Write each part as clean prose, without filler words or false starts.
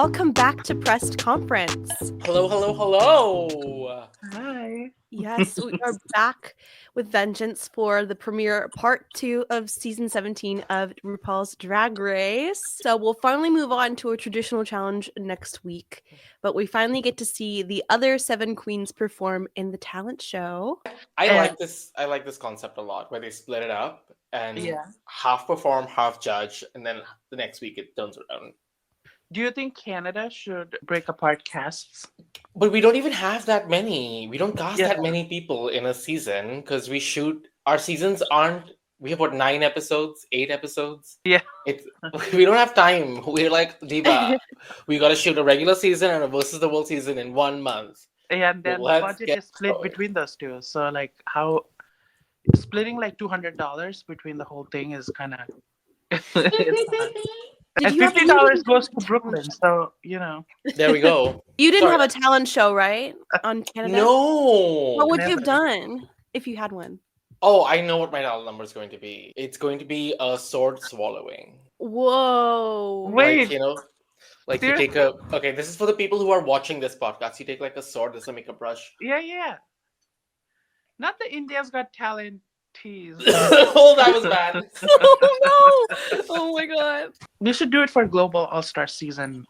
welcome back to Pressed Conference. Hello, hello, hello. Hi. Yes, we are back with vengeance for the premiere part 2 of season 17 of RuPaul's Drag Race. So we'll finally move on to a traditional challenge next week, but we finally get to see the other 7 queens perform in the talent show. I like this concept a lot, where they split it up and half perform, half judge, and then the next week it turns around. Do you think Canada should break apart casts? But we don't even have that many. We don't cast that many people in a season because our seasons aren't. We have 9 episodes, 8 episodes. Yeah, we don't have time. We're like Diva. We got to shoot a regular season and a versus the world season in 1 month. And then the budget is split between those two. So like how splitting like $200 between the whole thing is kind of. And $50 goes to Brooklyn, so There we go. You didn't have a talent show, right? On Canada? No. What would you have done if you had one? Oh, I know what my talent number is going to be. It's going to be a sword swallowing. Whoa. Wait. Like you take okay, this is for the people who are watching this podcast. You take like a sword, there's a makeup brush. Yeah. Not the India's Got Talent tease. Oh, that was bad. Oh no! Oh my god. We should do it for Global All-Star Season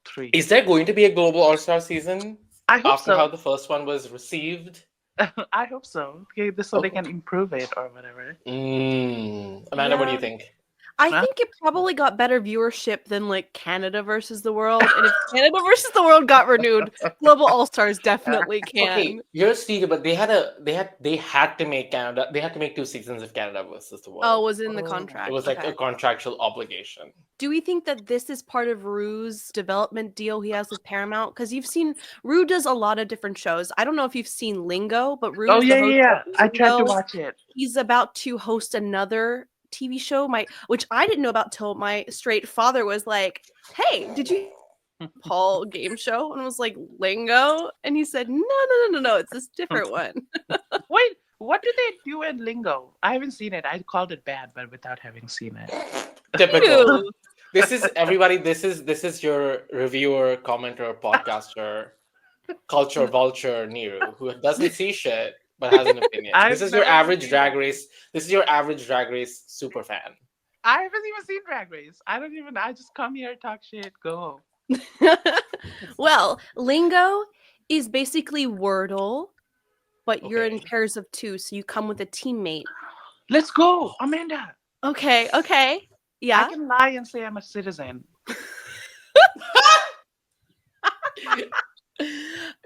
3. Is there going to be a Global All-Star season? I hope after so. How the first one was received? I hope so. Okay, so they can improve it or whatever. Amanda, what do you think? I think it probably got better viewership than like Canada versus the World. And if Canada versus the World got renewed, Global All Stars definitely can. Okay, you're Stevie, but they had to make Canada. They had to make 2 seasons of Canada versus the World. Oh, it was in the contract. It was like a contractual obligation. Do we think that this is part of Ru's development deal he has with Paramount? Because you've seen Ru does a lot of different shows. I don't know if you've seen Lingo, but Ru. Oh yeah. I tried to watch it. He's about to host another TV show, which I didn't know about till my straight father was like, "Hey, did you Paul game show?" And I was like, "Lingo," and he said, "No, it's this different one." Wait, what do they do in Lingo? I haven't seen it. I called it bad, but without having seen it. Typical. This is everybody. This is your reviewer, commenter, podcaster, culture vulture, Niru, who doesn't see shit but has an opinion. This is your average Drag Race. This is your average Drag Race super fan. I haven't even seen Drag Race. I just come here, talk shit, go home. Well, Lingo is basically Wordle, but you're in pairs of 2, so you come with a teammate. Let's go, Amanda. Okay. Yeah. I can lie and say I'm a citizen.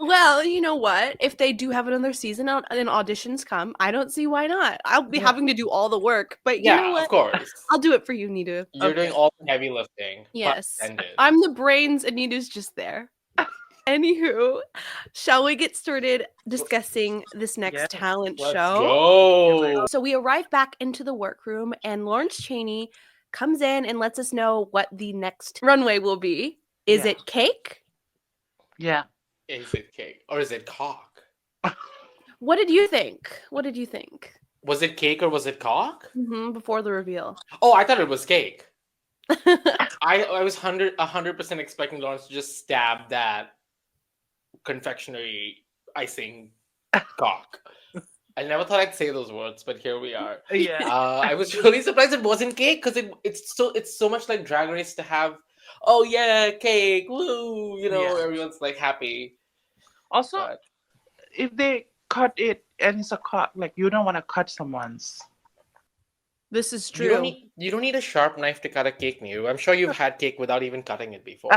Well, you know what? If they do have another season out and auditions come, I don't see why not. I'll be having to do all the work, but you know what? Of course. I'll do it for you, Nidu. You're doing all the heavy lifting. Yes. I'm the brains and Nidu's just there. Anywho, shall we get started discussing this next talent show? Go. So we arrive back into the workroom and Lawrence Chaney comes in and lets us know what the next runway will be. Is it cake? Yeah. Is it cake or is it cock? What did you think? Was it cake or was it cock? Before the reveal. Oh, I thought it was cake. I was 100% expecting Lawrence to just stab that confectionery icing cock. I never thought I'd say those words, but here we are. Yeah. I was really surprised it wasn't cake because it's so much like Drag Race to have. Oh yeah, cake, woo! Everyone's like happy. Also, if they cut it and it's a cut, like you don't want to cut someone's. This is true. You don't need a sharp knife to cut a cake, Niru. I'm sure you've had cake without even cutting it before.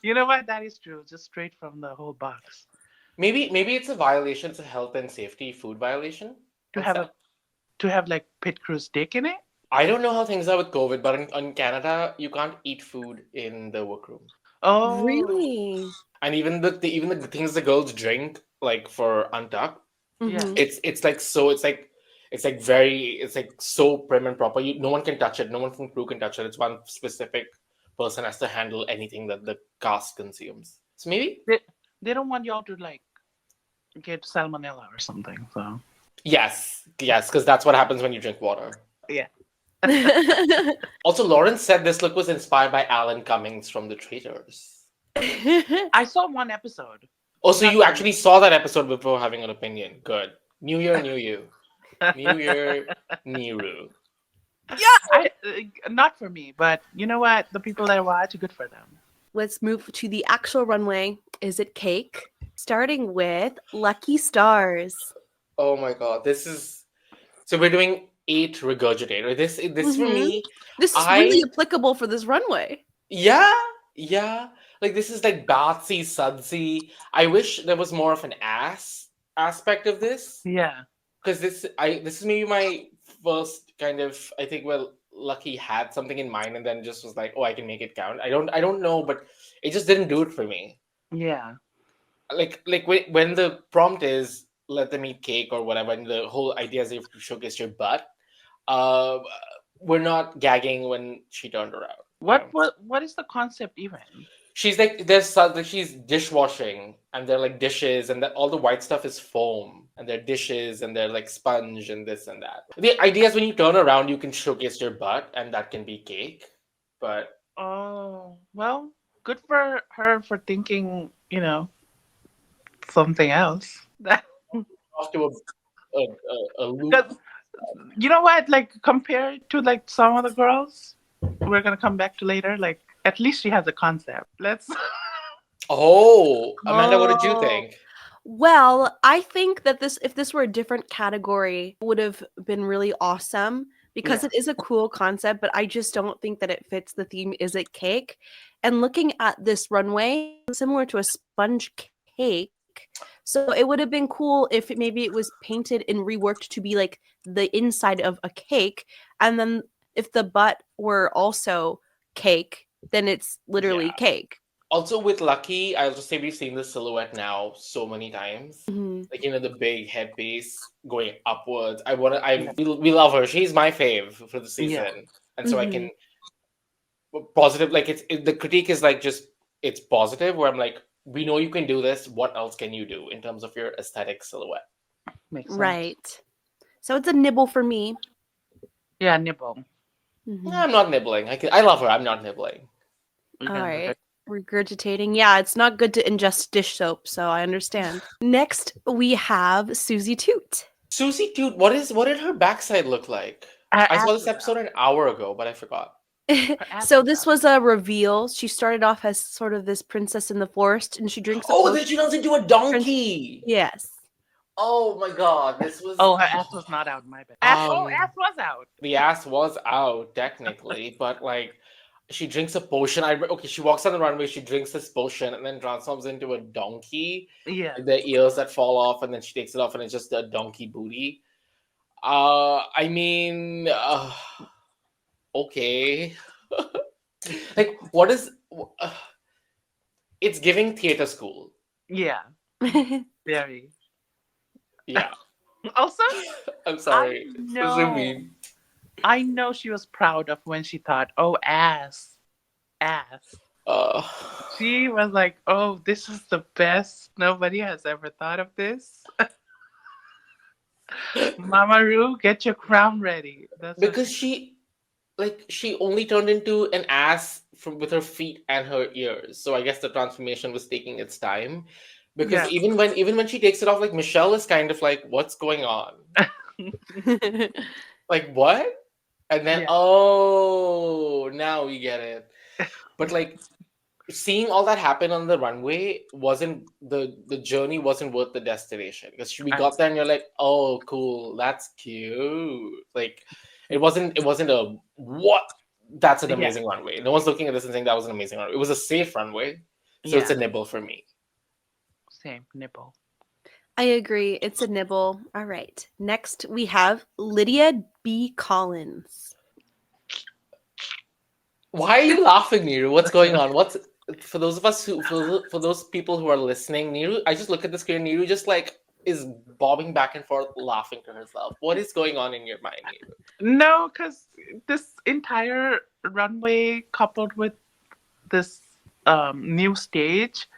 You know what? That is true. Just straight from the whole box. Maybe it's a violation. It's a health and safety food violation to have like pit crew's dick in it. I don't know how things are with COVID, but in Canada, you can't eat food in the workroom. Oh, really? And even the things the girls drink, like for untucked, it's like so prim and proper. No one can touch it. No one from crew can touch it. It's one specific person has to handle anything that the cast consumes. So maybe they don't want y'all to like get salmonella or something. So yes, because that's what happens when you drink water. Yeah. Also, Lawrence said this look was inspired by Alan Cummings from The Traitors. I saw one episode. Oh, so Not you many. actually saw that episode before having an opinion. Good. New year, new you. New year, Niru. Not for me, but you know what? The people that watch, good for them. Let's move to the actual runway. Is it cake? Starting with Lucky Stars. Oh my god, this is... So we're doing 8 regurgitator. This for me... This is really applicable for this runway. Yeah. Like, this is like Batsy, Sudsy. I wish there was more of an ass aspect of this. Yeah. Because this is maybe my first kind of... I think, well, Lucky had something in mind and then just was like, oh, I can make it count. I don't know, but it just didn't do it for me. Yeah. Like when the prompt is let them eat cake or whatever, and the whole idea is you have to showcase your butt. We're not gagging when she turned around. What is the concept even? She's like she's dishwashing, and they're like dishes, and that all the white stuff is foam, and they're dishes, and they're like sponge, and this and that. The idea is when you turn around, you can showcase your butt, and that can be cake. But oh well, good for her for thinking, something else. off to a loop. You know what? Like compared to like some other girls, we're gonna come back to later. Like at least she has a concept. Let's. Oh, Amanda, what did you think? Well, I think that if this were a different category, would have been really awesome because it is a cool concept, but I just don't think that it fits the theme. Is it cake? And looking at this runway, similar to a sponge cake. So it would have been cool if maybe it was painted and reworked to be like the inside of a cake. And then if the butt were also cake, then it's literally cake. Also with Lucky, I'll just say we've seen the silhouette now so many times. Like, the big headpiece going upwards. We love her. She's my fave for the season. Yeah. And so I can positive, like the critique is like just it's positive where I'm like, we know you can do this. What else can you do in terms of your aesthetic silhouette? Makes sense. Right. So it's a nibble for me. Yeah, nibble. No, I'm not nibbling. I love her. I'm not nibbling. All right. Regurgitating. Yeah, it's not good to ingest dish soap, so I understand. Next, we have SUZIE TOOT. SUZIE TOOT, what did her backside look like? I saw this episode an hour ago, but I forgot. So this was a reveal. She started off as sort of this princess in the forest, and she drinks. Then she turns into a donkey. Yes. Oh my god, this was. Oh, her ass was not out. My bad. Ass was out. The ass was out technically, but like, she drinks a potion. She walks on the runway. She drinks this potion and then transforms into a donkey. Yeah. The ears that fall off, and then she takes it off, and it's just a donkey booty. I mean. Okay. Like, what is... it's giving theater school. Yeah. Very. Yeah. Also, I'm sorry. I know she was proud of when she thought, oh, ass. She was like, oh, this is the best. Nobody has ever thought of this. Mama Ru, get your crown ready. That's because she only turned into an ass with her feet and her ears. So I guess the transformation was taking its time. Because even when she takes it off, like, Michelle is kind of like, what's going on? Like, what? And then now we get it. But like, seeing all that happen on the runway wasn't the journey wasn't worth the destination. Because we got there and you're like, oh, cool, that's cute. Like, it wasn't a what? That's an amazing runway. No one's looking at this and saying that was an amazing runway. It was a safe runway, so it's a nibble for me. Same nibble. I agree. It's a nibble. All right. Next, we have Lydia B. KOLLINS. Why are you laughing, Niru? What's going on? What's for those of us for those people who are listening, Niru? I just look at the screen. Niru just like is bobbing back and forth, laughing to herself. What is going on in your mind, Niru? No, because this entire runway coupled with this new stage,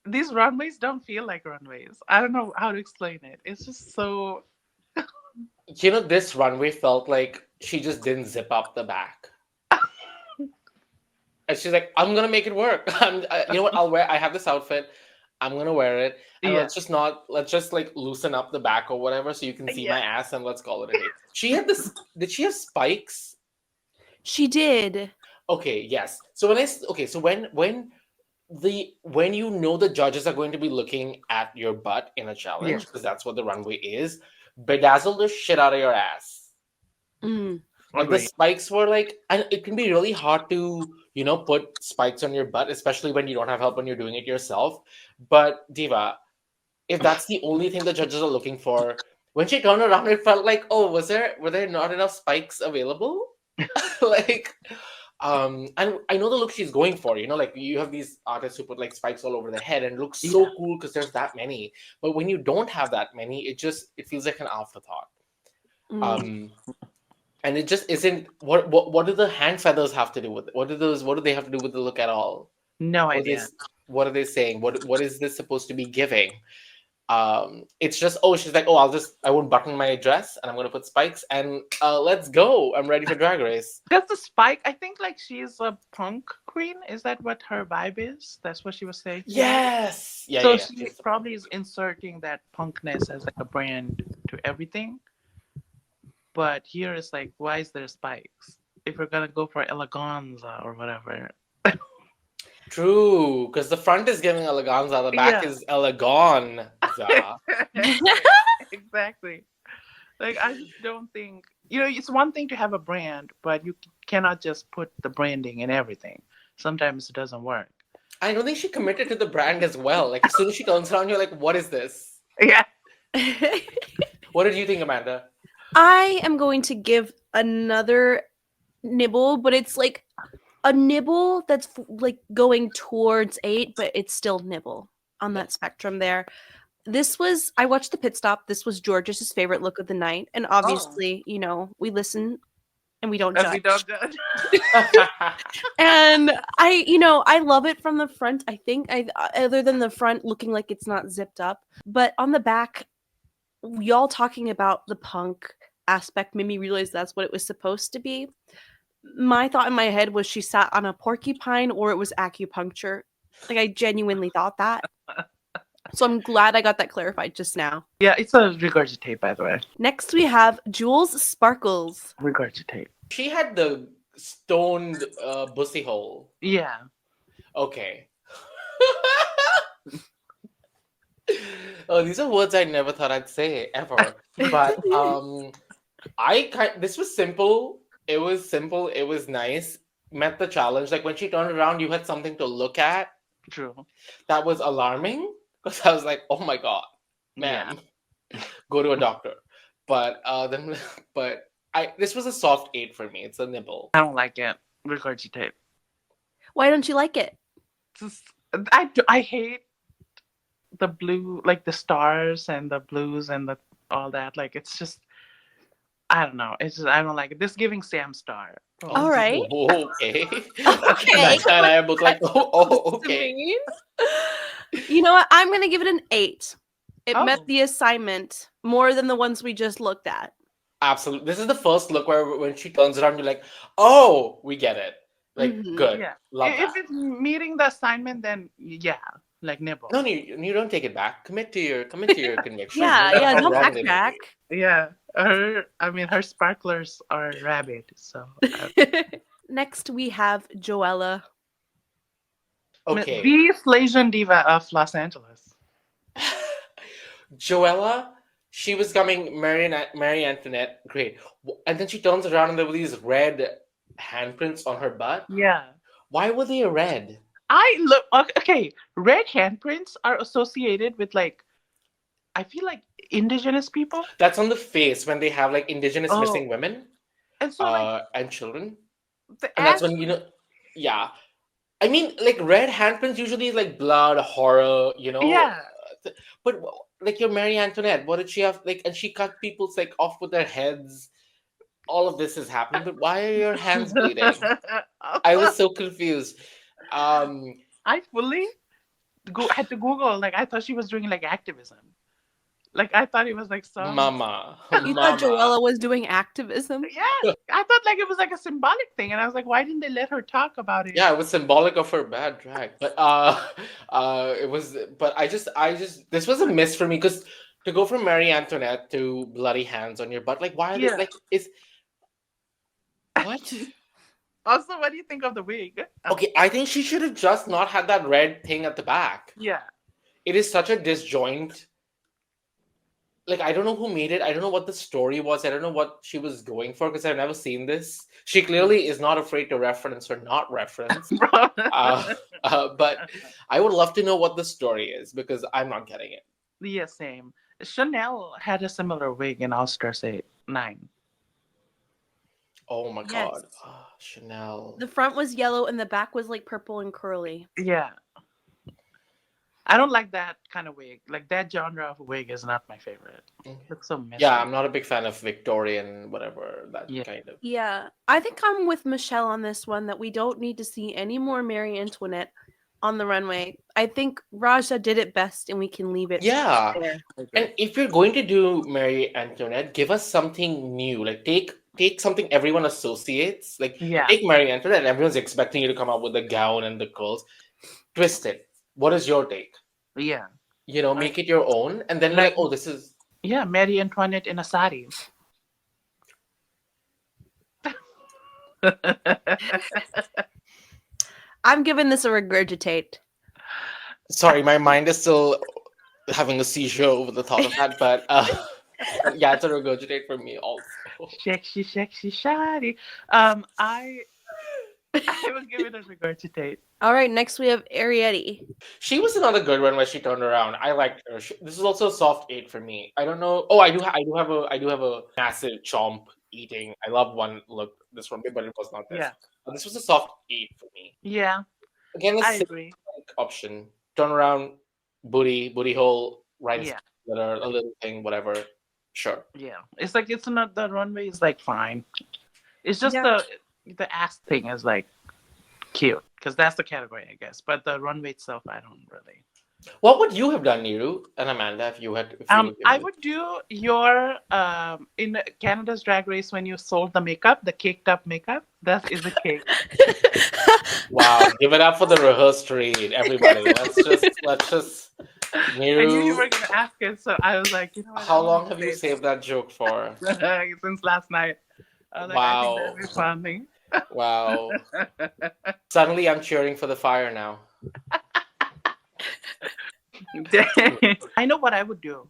these runways don't feel like runways. I don't know how to explain it. It's just so... This runway felt like she just didn't zip up the back. And she's like, I'm gonna make it work. You know what? I have this outfit. I'm gonna wear it, and let's just like loosen up the back or whatever, so you can see my ass, and let's call it a day. She had this. Did she have spikes? She did. Okay. Yes. So when you know the judges are going to be looking at your butt in a challenge, because that's what the runway is, bedazzle the shit out of your ass. Like the spikes were like, and it can be really hard to, put spikes on your butt, especially when you don't have help when you're doing it yourself. But Diva, if that's the only thing the judges are looking for, when she turned around, it felt like, oh, were there not enough spikes available? Like, and I know the look she's going for, like you have these artists who put like spikes all over their head and it looks so cool because there's that many. But when you don't have that many, it feels like an afterthought. And it just isn't. What do the hand feathers have to do with it? What do they have to do with the look at all? No idea. What are they saying? What is this supposed to be giving? It's just, she's like, I won't button my dress and I'm gonna put spikes and let's go. I'm ready for Drag Race. That's the spike. I think like she's a punk queen. Is that what her vibe is? That's what she was saying. Yes. Yeah. So she probably is inserting that punkness as like a brand to everything. But here is like, why is there spikes? If we're gonna go for eleganza or whatever. True, because the front is giving eleganza, the back is eleganza. Exactly. Like, I just don't think, it's one thing to have a brand, but you cannot just put the branding in everything. Sometimes it doesn't work. I don't think she committed to the brand as well. Like, as soon as she turns around, you're like, what is this? Yeah. What did you think, Amanda? I am going to give another nibble, but it's like a nibble that's like going towards 8, but it's still nibble on that spectrum there. I watched the pit stop. This was George's favorite look of the night. And obviously, we listen and we don't judge. We don't judge. And I love it from the front. I think other than the front looking like it's not zipped up, but on the back, y'all talking about the punk aspect made me realize that's what it was supposed to be. My thought in my head was she sat on a porcupine or it was acupuncture. Like, I genuinely thought that. So I'm glad I got that clarified just now. Yeah, it's a regurgitate, by the way. Next we have Jules Sparkles. Regurgitate. She had the stoned bussy hole. Yeah. Okay. Oh, these are words I never thought I'd say ever. But this was simple. It was simple. It was nice. Met the challenge. Like when she turned around, you had something to look at. True. That was alarming because I was like, "Oh my god, ma'am, go to a doctor." But this was a soft 8 for me. It's a nibble. I don't like it. Regurgitate. Why don't you like it? I hate the blue, like the stars and the blues and all that. Like, it's just, I don't know. It's just, I don't like it. This giving Sam Star. All right. Okay. Okay. And I both like, okay. You know what? I'm going to give it an 8. It met the assignment more than the ones we just looked at. Absolutely. This is the first look where when she turns around, you're like, oh, we get it. Like, good. Yeah. Love if that. it's meeting the assignment, then yeah, like nibble. No, you don't take it back. Commit to your conviction. Yeah, don't backtrack. Yeah. Her sparklers are rabid, so. Next, we have Joella. Okay. The Slasian diva of Los Angeles. Joella, she was coming Marie Antoinette, great. And then she turns around and there were these red handprints on her butt. Yeah. Why were they red? Red handprints are associated with like, I feel like indigenous people. That's on the face when they have like indigenous missing women and so and children. And that's when yeah. I mean, like red handprints usually is like blood, horror, Yeah. But like your Marie Antoinette, what did she have? Like, and she cut people's like off with their heads. All of this is happening, but why are your hands bleeding? I was so confused. I fully had to Google. Like, I thought she was doing like activism. Like I thought it was like some. Mama. You thought Joella was doing activism? Yeah, I thought like it was like a symbolic thing, and I was like, why didn't they let her talk about it? Yeah, it was symbolic of her bad drag. But it was. But I just, this was a miss for me because to go from Marie Antoinette to bloody hands on your butt, like why? Are they, like is what? Also, what do you think of the wig? Okay, I think she should have just not had that red thing at the back. Yeah. It is such a disjoint. Like, I don't know who made it. I don't know what the story was. I don't know what she was going for because I've never seen this. She clearly is not afraid to reference or not reference. But I would love to know what the story is because I'm not getting it. Yeah, same. Chanel had a similar wig in All Stars 9. Oh my god. Oh, Chanel. The front was yellow and the back was like purple and curly. Yeah. I don't like that kind of wig. Like that genre of wig is not my favorite. It looks so messy. Yeah, I'm not a big fan of Victorian, whatever, that kind of. Yeah. I think I'm with Michelle on this one that we don't need to see any more Marie Antoinette on the runway. I think Raja did it best and we can leave it there. And if you're going to do Marie Antoinette, give us something new. Like take something everyone associates. Like take Marie Antoinette and everyone's expecting you to come up with the gown and the curls. Twist it. What is your take? Yeah. You know, make it your own. And then like, oh, this is... Yeah, Marie Antoinette in a sari. I'm giving this a regurgitate. Sorry, my mind is still having a seizure over the thought of that, but yeah, it's a regurgitate for me also. Sexy, shawty. I would give it a regurgitate. All right, next we have ARIETTY. She was another good one when she turned around. I liked her. This is also a soft 8 for me. I don't know. Oh, I do have a massive chomp eating. I love one look this one, but it was not this. Yeah. This was a soft 8 for me. Yeah. Again, I agree. Option. Turn around, booty hole, right? Yeah. A little thing, whatever. Sure. Yeah. It's like it's not the runway is like fine. It's just the ass thing is like cute because that's the category, I guess. But the runway itself, I don't really. What would you have done, Niru and Amanda, if you had? I would do your in Canada's Drag Race when you sold the makeup, the caked up makeup. That is a cake. Wow! Give it up for the rehearsed read, everybody. Let's just. Niru, I knew you were gonna ask it, so I was like, you know what? How long have you saved that joke for? Since last night. I was like, I think that'd be funny. Wow. Suddenly I'm cheering for the fire now. I know what I would do.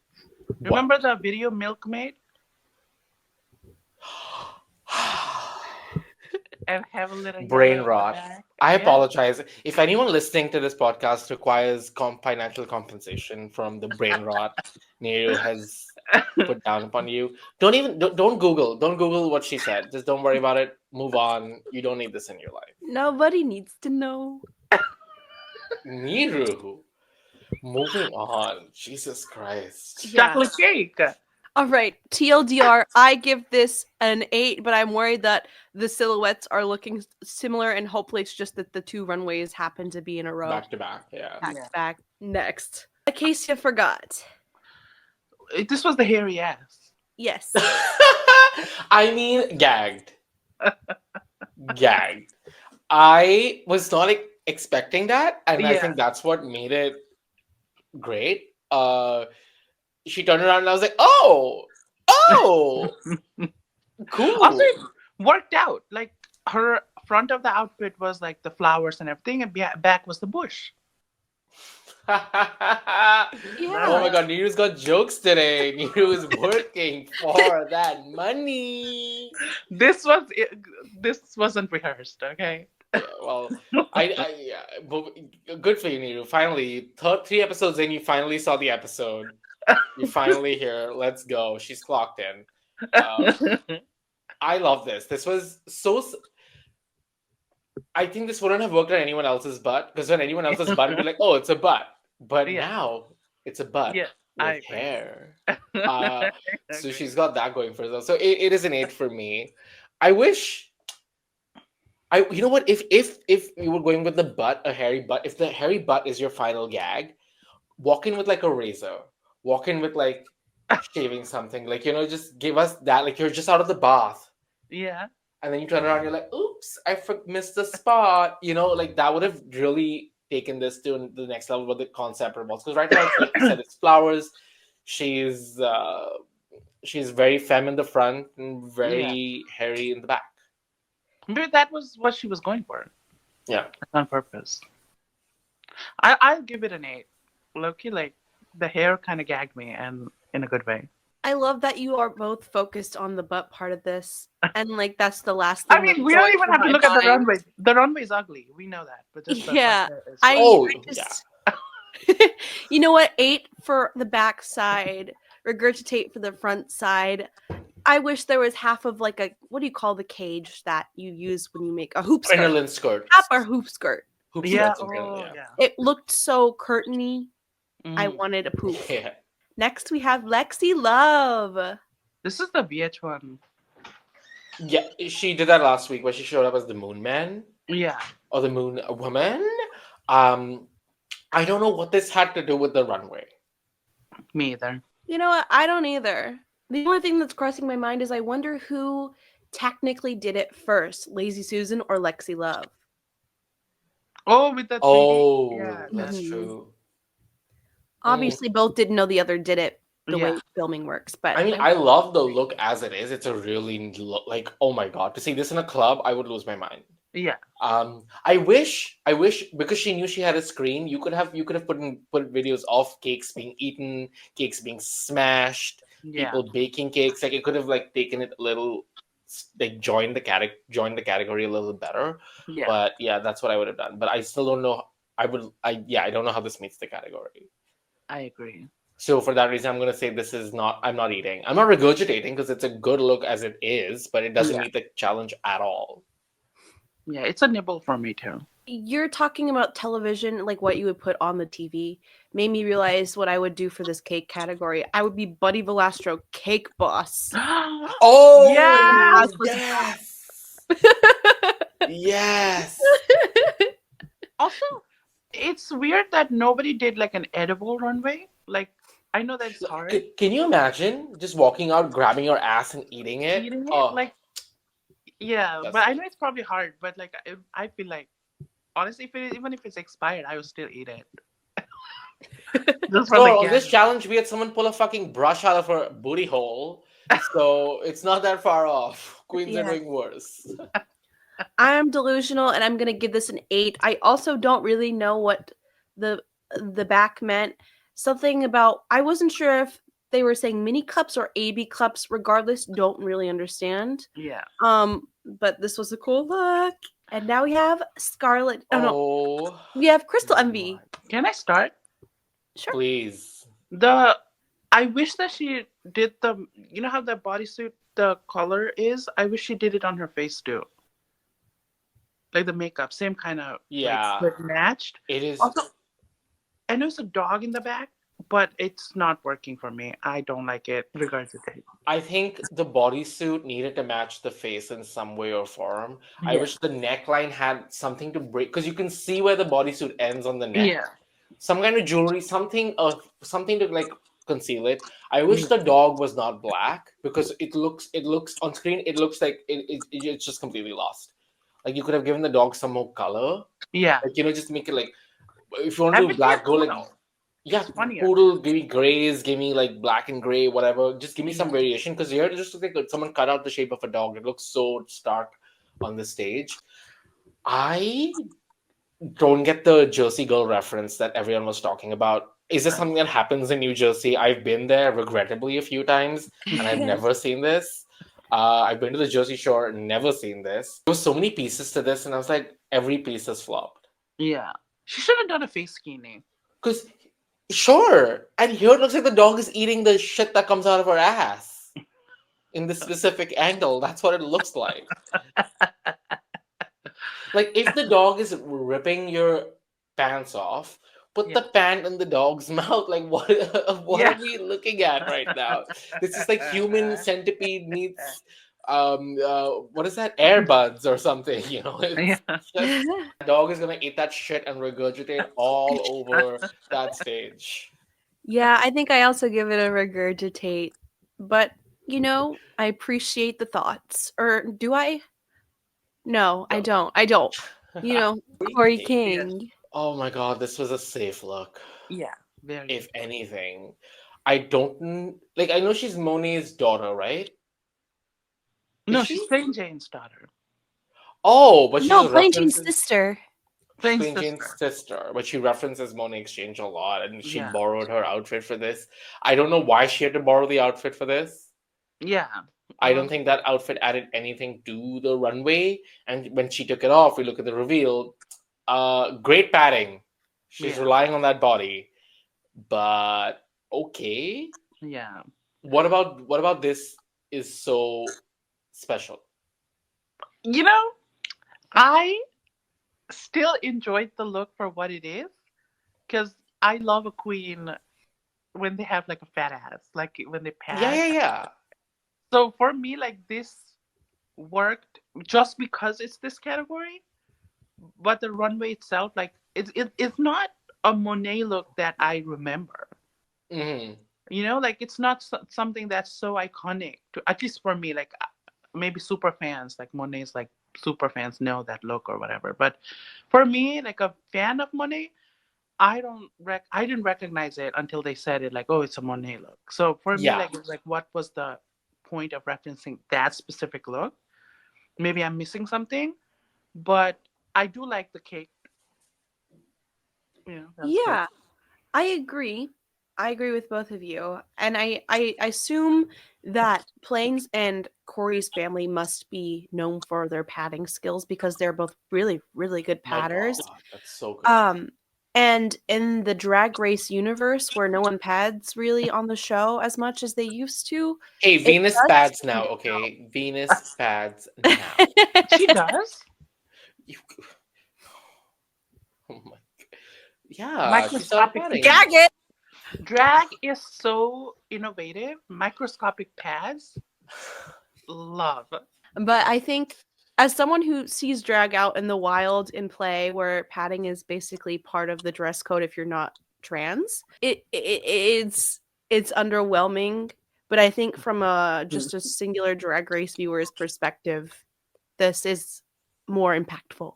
Remember the video Milkmaid? And have a little brain rot. I apologize. If anyone listening to this podcast requires financial compensation from the brain rot Niru has put down upon you, don't Google what she said. Just don't worry about it. Move on. You don't need this in your life. Nobody needs to know. Niru. Moving on. Jesus Christ. Chocolate cake. All right, TLDR, I give this an 8, but I'm worried that the silhouettes are looking similar, and hopefully it's just that the two runways happen to be in a row. Back to back, yeah. Back to back. Next. Acacia forgot. This was the hairy ass. Yes. I mean, gagged. Gagged. I was not expecting that, and I think that's what made it great. She turned around and I was like, oh, cool. Also, it worked out. Like her front of the outfit was like the flowers and everything, and back was the bush. Oh my god, Niru's got jokes today. Niru is working for that money. This wasn't rehearsed, okay? Yeah, well, good for you, Niru. Finally, 3 episodes in, you finally saw the episode. You're finally here. Let's go. She's clocked in. I love this. This was so. I think this wouldn't have worked on anyone else's butt, because on anyone else's butt, it'd be like, oh, it's a butt. But now it's a butt with hair. So she's got that going for herself. So it is an 8 for me. I wish. You know what? If you were going with the butt, a hairy butt, if the hairy butt is your final gag, walk in with like a razor. Walk in with like shaving something. Like, just give us that. Like, you're just out of the bath. Yeah. And then you turn around, you're like, oops, I missed the spot. Like that would have really taken this to the next level with the concept revolves. Because right now, it's like you said, it's flowers. She's very femme in the front and very hairy in the back. Maybe that was what she was going for. Yeah. On purpose. I'll give it an 8. Loki, like, the hair kind of gagged me, and in a good way. I love that you are both focused on the butt part of this, and like that's the last thing. I mean, we don't even have to look at the runway. The runway's ugly. We know that. But just you know what? 8 for the back side, regurgitate for the front side. I wish there was half of like a, what do you call the cage that you use when you make a hoop skirt? Crinoline skirt. Half or hoop skirt. Hoop yeah. skirts. Yeah. It looked so curtainy. I wanted a poop. Yeah. Next, we have Lexi Love. This is the VH1. Yeah, she did that last week where she showed up as the Moon Man. Yeah. Or the Moon Woman. I don't know what this had to do with the runway. Me either. You know what? I don't either. The only thing that's crossing my mind is I wonder who technically did it first, Lazy Susan or Lexi Love. Oh, with the 3D. Oh, yeah, that's true. Obviously, both didn't know the other did it the way filming works. But I mean, I love the look as it is. It's a really like, oh my god, to see this in a club, I would lose my mind. Yeah. I wish because she knew she had a screen, you could have put videos of cakes being eaten, cakes being smashed, people baking cakes. Like it could have like taken it a little, like joined the category a little better. Yeah. But yeah, that's what I would have done. But I still don't know. I don't know how this meets the category. I agree. So for that reason, I'm going to say this is not, I'm not eating. I'm not regurgitating because it's a good look as it is, but it doesn't meet the challenge at all. Yeah, it's a nibble for me too. You're talking about television, like what you would put on the TV, made me realize what I would do for this cake category. I would be Buddy Velastro, cake boss. Oh, yes! Yes! Also, it's weird that nobody did like an edible runway. Like, I know that's hard. Can you imagine just walking out, grabbing your ass and eating it? Like, yeah, but I know it's probably hard. But like, I feel like, honestly, even if it's expired, I will still eat it. On this challenge, we had someone pull a fucking brush out of her booty hole, so it's not that far off. Queens are doing worse. I am delusional, and I'm gonna give this an 8. I also don't really know what the back meant. Something about, I wasn't sure if they were saying mini cups or AB cups. Regardless, don't really understand. Yeah. But this was a cool look, and now we have Scarlet. No, we have Crystal Envy. Can I start? Sure. Please. I wish that she did you know how the bodysuit, the color is? I wish she did it on her face too. Like the makeup, same kind of like, matched. It is. Also, I know it's a dog in the back, but it's not working for me. I don't like it, regardless of it. I think the bodysuit needed to match the face in some way or form. Yeah. I wish the neckline had something to break, because you can see where the bodysuit ends on the neck. Yeah. Some kind of jewelry, something to like conceal it. I wish the dog was not black, because it looks on screen, it looks like it's just completely lost. Like you could have given the dog some more color. Yeah. Like, just make it like, if you want to do black, go like, poodle, give me grays, give me like black and gray, whatever. Just give me some variation, because here it just looks like someone cut out the shape of a dog. It looks so stark on the stage. I don't get the Jersey Girl reference that everyone was talking about. Is this something that happens in New Jersey? I've been there, regrettably, a few times, and I've never seen this. I've been to the Jersey Shore, never seen this. There were so many pieces to this, and I was like, every piece has flopped. Yeah. She should have done a face skinny. Because, sure. And here it looks like the dog is eating the shit that comes out of her ass. In this specific angle. That's what it looks like. Like, if the dog is ripping your pants off, put the pant in the dog's mouth. Like, what are we looking at right now? This is like human centipede meets, what is that? Airbuds or something, you know? The dog is going to eat that shit and regurgitate all over that stage. Yeah, I think I also give it a regurgitate. But, I appreciate the thoughts. Or do I? No, I don't. I don't. Kori Yes. King. Oh my god, this was a safe look. Yeah, very. If anything, I don't like. I know she's Monet's daughter, right? Is No, she's she? Plain Jane's daughter. Oh, but she No, just Plain Jane's references sister. Plain Plain Jane's sister. sister, but she references Monet Exchange a lot, and she Yeah. borrowed her outfit for this. I don't know why she had to borrow the outfit for this. Yeah. I don't think that outfit added anything to the runway. And when she took it off, we look at the reveal. Great padding. She's Yeah. relying on that body, but okay. Yeah. What about this is so special? I still enjoyed the look for what it is because I love a queen when they have like a fat ass, like when they Yeah, pad. yeah, yeah. So for me, like this worked just because it's this category, but the runway itself, like it's not a Monet look that I remember. Hmm. Like it's not something that's so iconic to, at least for me, like maybe super fans like Monet's like super fans know that look or whatever, but for me, like a fan of Monet, I didn't recognize it until they said it, like, oh, it's a Monet look. So for me, Yeah. like, it's like, what was the point of referencing that specific look? Maybe I'm missing something, but I do like the cake. That's good. Yeah, I agree. I agree with both of you. And I assume that Plains and Corey's family must be known for their padding skills because they're both really, really good My padders. god, that's so good. And in the drag race universe where no one pads really on the show as much as they used to, Hey, it Venus does pads stand now, okay? Venus pads now. out. She does. You, oh my, yeah, she started Microscopic. padding. Gag it. Drag is so innovative. Microscopic pads, love. But I think as someone who sees drag out in the wild in play where padding is basically part of the dress code if you're not trans, it's underwhelming. But I think from just a singular drag race viewer's perspective, this is more impactful.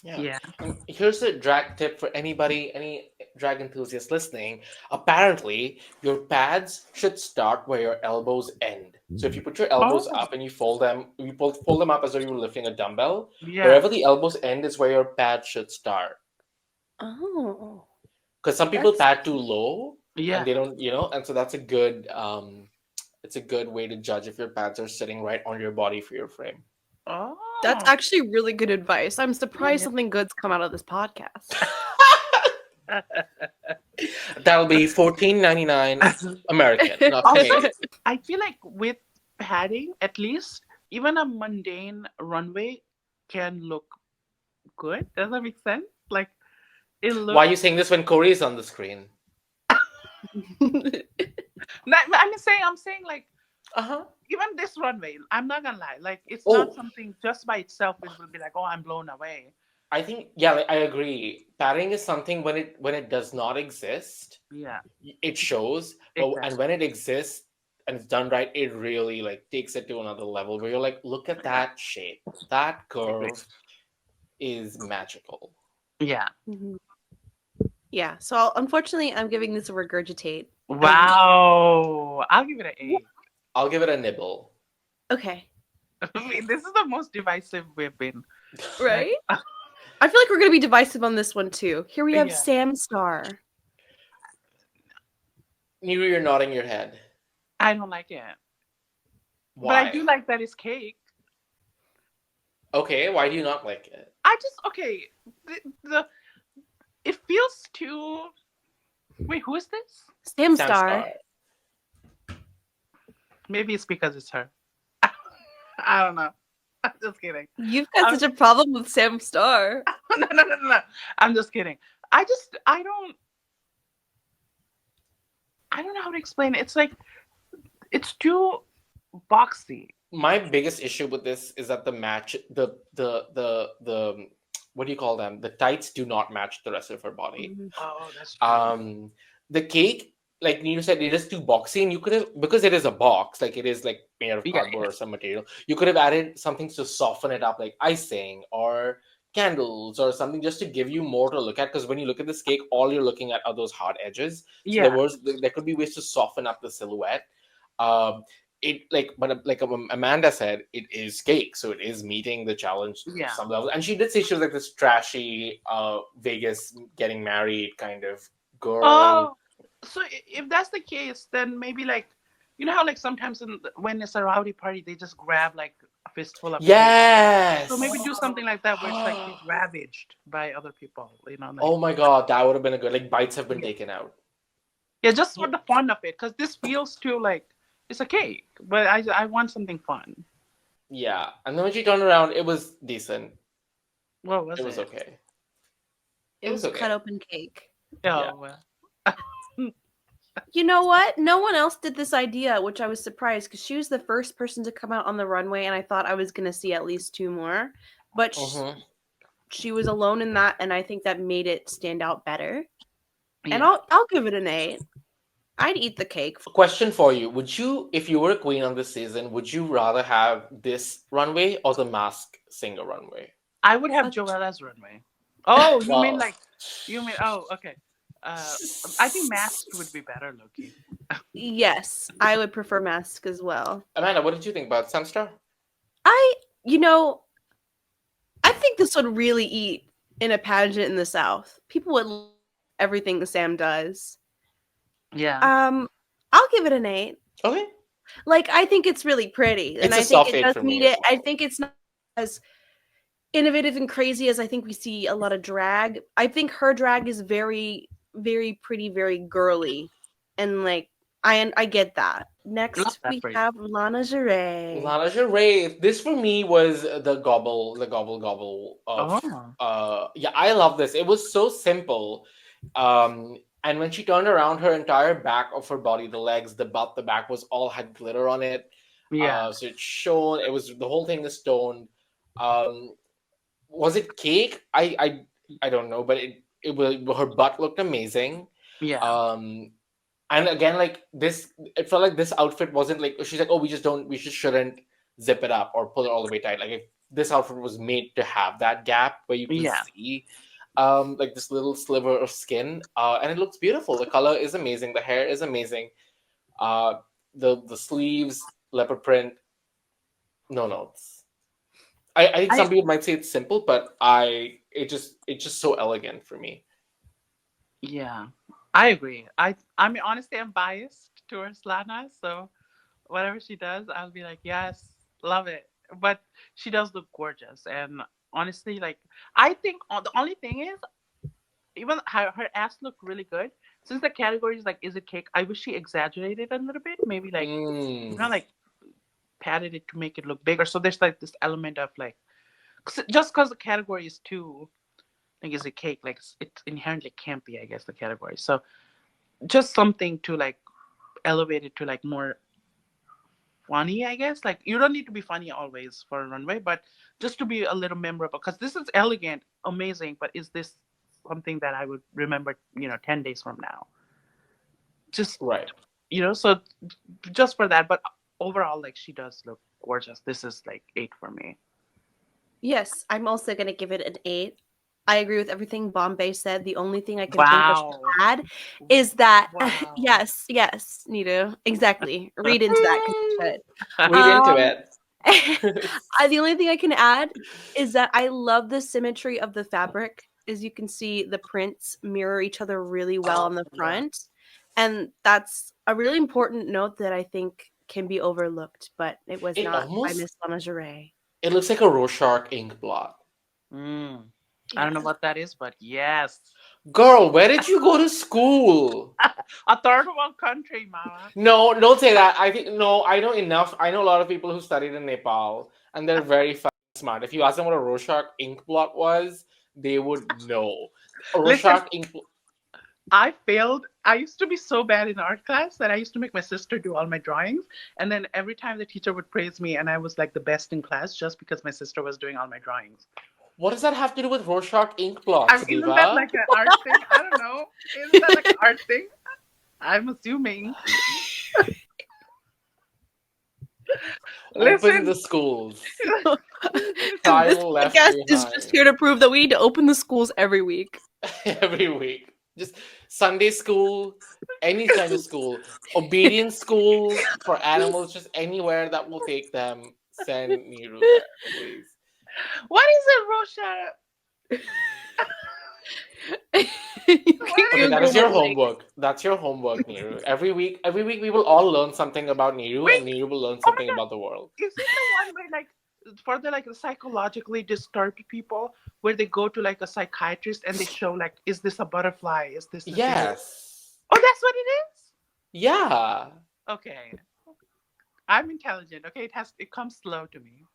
Yeah. Yeah. And here's a drag tip for anybody, any drag enthusiast listening. Apparently, your pads should start where your elbows end. So if you put your elbows Oh, up and you fold them, fold them up as though you were lifting a dumbbell, yeah. wherever the elbows end is where your pad should start. Oh. Because some people That's- pad too low Yeah. and they don't, and so that's it's a good way to judge if your pads are sitting right on your body for your frame. Oh. That's actually really good advice. I'm surprised Yeah. something good's come out of this podcast. That'll be $14.99 American, not Also, Canadian. I feel like with padding, at least, even a mundane runway can look good. Does that make sense? Like it looks. Why are you saying this when Kori is on the screen? I'm saying like Uh-huh. even this runway, I'm not gonna lie, like it's Oh. not something just by itself it will be like, oh, I'm blown away. I think like, I agree. Padding is something when it does not exist, Yeah. it shows. But Exactly. and when it exists and it's done right, it really like takes it to another level where you're like, look at that shape. That curve is magical. Yeah. Mhm. Yeah, so unfortunately, I'm giving this a regurgitate. Wow. I'll give it an 8. I'll give it a nibble. Okay. I mean, this is the most divisive we've been. Right? I feel like we're going to be divisive on this one, too. Here we have Yeah. Sam Star. Niru, you're nodding your head. I don't like it. Why? But I do like that it's cake. Okay, why do you not like it? It feels too. Wait, who is this? Sam Sam Star. Maybe it's because it's her. I don't know. I'm just kidding. You've got such a problem with Sam Star. No. I'm just kidding. I don't know how to explain it. It's like it's too boxy. My biggest issue with this is that the what do you call them? The tights do not match the rest of her body. Oh, that's true. The cake like Nino said, it is too boxy, and you could have, because it is a box, like it is like made of cardboard or some material, you could have added something to soften it up, like icing or candles or something, just to give you more to look at. Because when you look at this cake, all you're looking at are those hard edges. So there could be ways to soften up the silhouette. It but like Amanda said, it is cake, so it is meeting the challenge at some level. And she did say she was like this trashy Vegas getting married kind of girl. Oh, so if that's the case, then maybe like, you know how like sometimes when it's a rowdy party, they just grab like a fistful of yes. So maybe do something like that where it's like he's ravaged by other people, you know. Like, oh my god, that would have been a good, like, bites have been taken out. Yeah, just for the fun of it, because this feels too like it's a cake, but I want something fun. Yeah, and then when she turned around, it was decent. What was it? It was okay. It was okay. cut open cake. Oh, Yeah. well. You know what? No one else did this idea, which I was surprised, because she was the first person to come out on the runway, and I thought I was going to see at least 2 more. But she was alone in that, and I think that made it stand out better. Yeah. And I'll give it an 8. I'd eat the cake. A question for you. Would you, if you were a queen on this season, would you rather have this runway or the Mask Singer runway? I would have JOELLA's runway. Oh, you mean oh, okay. I think Mask would be better, Loki. Yes, I would prefer Mask as well. Amanda, what did you think about Sunstar? I think this would really eat in a pageant in the South. People would love everything Sam does. Yeah. I'll give it an 8. Okay. Like, I think it's really pretty, and I think it does meet it. I think it's not as innovative and crazy as I think we see a lot of drag. I think her drag is very, very pretty, very girly, and like I get that. Next we have Lana Jarre. Lana Jarre. This for me was the gobble of yeah, I love this. It was so simple. And when she turned around, her entire back of her body, the legs, the butt, the back had glitter on it. Yeah. So it shone. It was, the whole thing is stoned. Was it cake? I don't know, but it was, her butt looked amazing. Yeah. And again, like this, it felt like this outfit wasn't like, she's like, oh, we just shouldn't zip it up or pull it all the way tight. Like, if this outfit was made to have that gap where you can see like this little sliver of skin, and it looks beautiful. The color is amazing. The hair is amazing. The sleeves, leopard print. No notes. I think some people might say it's simple, but it's just so elegant for me. Yeah, I agree. I mean, honestly, I'm biased towards Lana, so whatever she does, I'll be like, yes, love it. But she does look gorgeous, and honestly, like, I think the only thing is, even her ass looked really good. Since the category is like, is it cake? I wish she exaggerated a little bit, maybe like, like padded it to make it look bigger. So there's like this element of like, just because the category is too, like, is it cake? Like, it inherently can't be, I guess, the category. So just something to like elevate it to like more funny, I guess. Like, you don't need to be funny always for a runway, but just to be a little memorable, because this is elegant, amazing, but is this something that I would remember, 10 days from now? Just right, so just for that. But overall, like, she does look gorgeous. This is like 8 for me. Yes, I'm also gonna give it an 8. I agree with everything Bombae said. The only thing I can think of to add is that yes, Nido, exactly. Read into that. Read into it. The only thing I can add is that I love the symmetry of the fabric. As you can see, the prints mirror each other really well on the front. And that's a really important note that I think can be overlooked, but it was not by Miss Lana Jarre. It looks like a Rorschach ink blot. I don't know what that is, but yes. Girl, where did you go to school? A third world country, mama. No, don't say that. I know enough. I know a lot of people who studied in Nepal, and they're very smart. If you ask them what a Rorschach ink blot was, they would know. A Rorschach ink blot. I failed. I used to be so bad in art class that I used to make my sister do all my drawings. And then every time the teacher would praise me, and I was like the best in class just because my sister was doing all my drawings. What does that have to do with Rorschach ink blots? Isn't that like an art thing? I don't know. Isn't that like an art thing? I'm assuming. Open the schools. This Child left podcast is behind. just here to prove that we need to open the schools every week. Every week. Just Sunday school, any kind of school, obedience school for animals, just anywhere that will take them. Send Niru there, please. What is it, Rosha? Okay, that is your homework. That's your homework, Niru. Every week we will all learn something about Niru, and Niru will learn something about the world. Is it the one where like for the like psychologically disturbed people where they go to like a psychiatrist and they show like, is this a butterfly? Is this Yes. Oh, that's what it is? Yeah. Okay. I'm intelligent. Okay, it comes slow to me.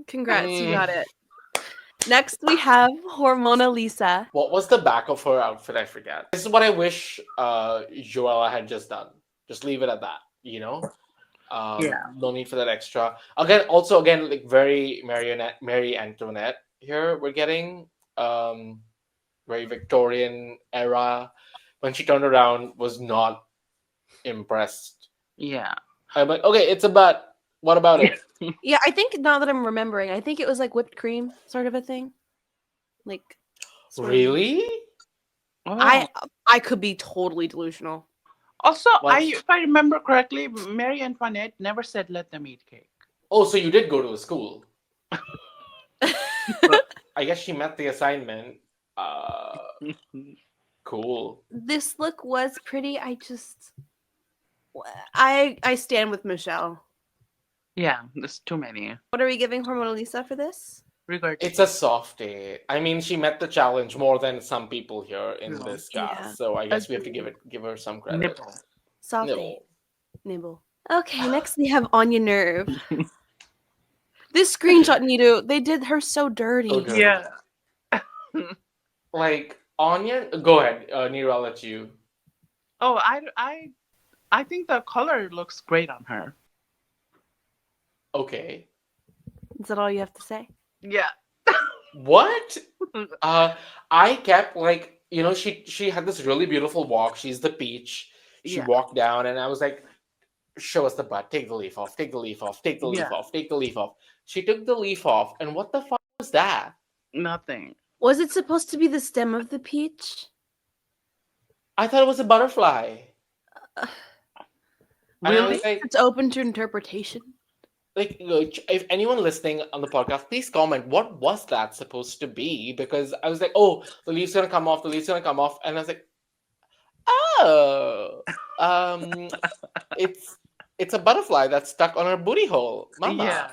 Congrats, you got it. Next, we have Hormona Lisa. What was the back of her outfit? I forget. This is what I wish Joella had just done. Just leave it at that, you know? No need for that extra. Again, like very Marie Antoinette here. We're getting very Victorian era. When she turned around, was not impressed. Yeah. I'm like, okay, it's a butt. What about it? Yeah, I think now that I'm remembering, I think it was like whipped cream sort of a thing. Like really? I could be totally delusional. Also, if I remember correctly, Marie Antoinette never said let them eat cake. Oh, so you did go to a school. I guess she met the assignment. Cool. This look was pretty. I stand with Michelle. Yeah, there's too many. What are we giving Hormona Lisa for this? It's a soft A. I mean, she met the challenge more than some people here in this cast, so I guess we have to give her some credit. Nibble. Soft A. Nibble. Okay, next we have Onya Nurve. This screenshot, Niru, they did her so dirty. Oh, dirty. Yeah. Like Onya, go ahead, Niru, I'll let you. Oh, I think the color looks great on her. Okay. Is that all you have to say? Yeah. What? I kept like, you know, she had this really beautiful walk. She's the peach. She walked down, and I was like, show us the butt. Take the leaf off. Take the leaf off. Take the leaf off. Take the leaf off. She took the leaf off, and what the fuck was that? Nothing. Was it supposed to be the stem of the peach? I thought it was a butterfly. Really? It's open to interpretation. Like, if anyone listening on the podcast, please comment, what was that supposed to be? Because I was like, oh, the leaf's gonna come off, the leaf's gonna come off, and I was like, oh, it's a butterfly that's stuck on her booty hole, mama. Yeah,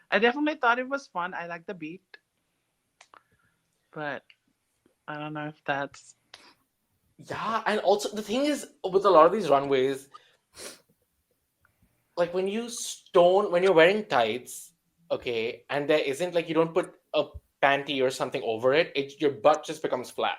I definitely thought it was fun. I like the beat, but I don't know if that's. Yeah, and also the thing is with a lot of these runways, like when you're wearing tights, okay, and there isn't like you don't put a panty or something over it, your butt just becomes flat.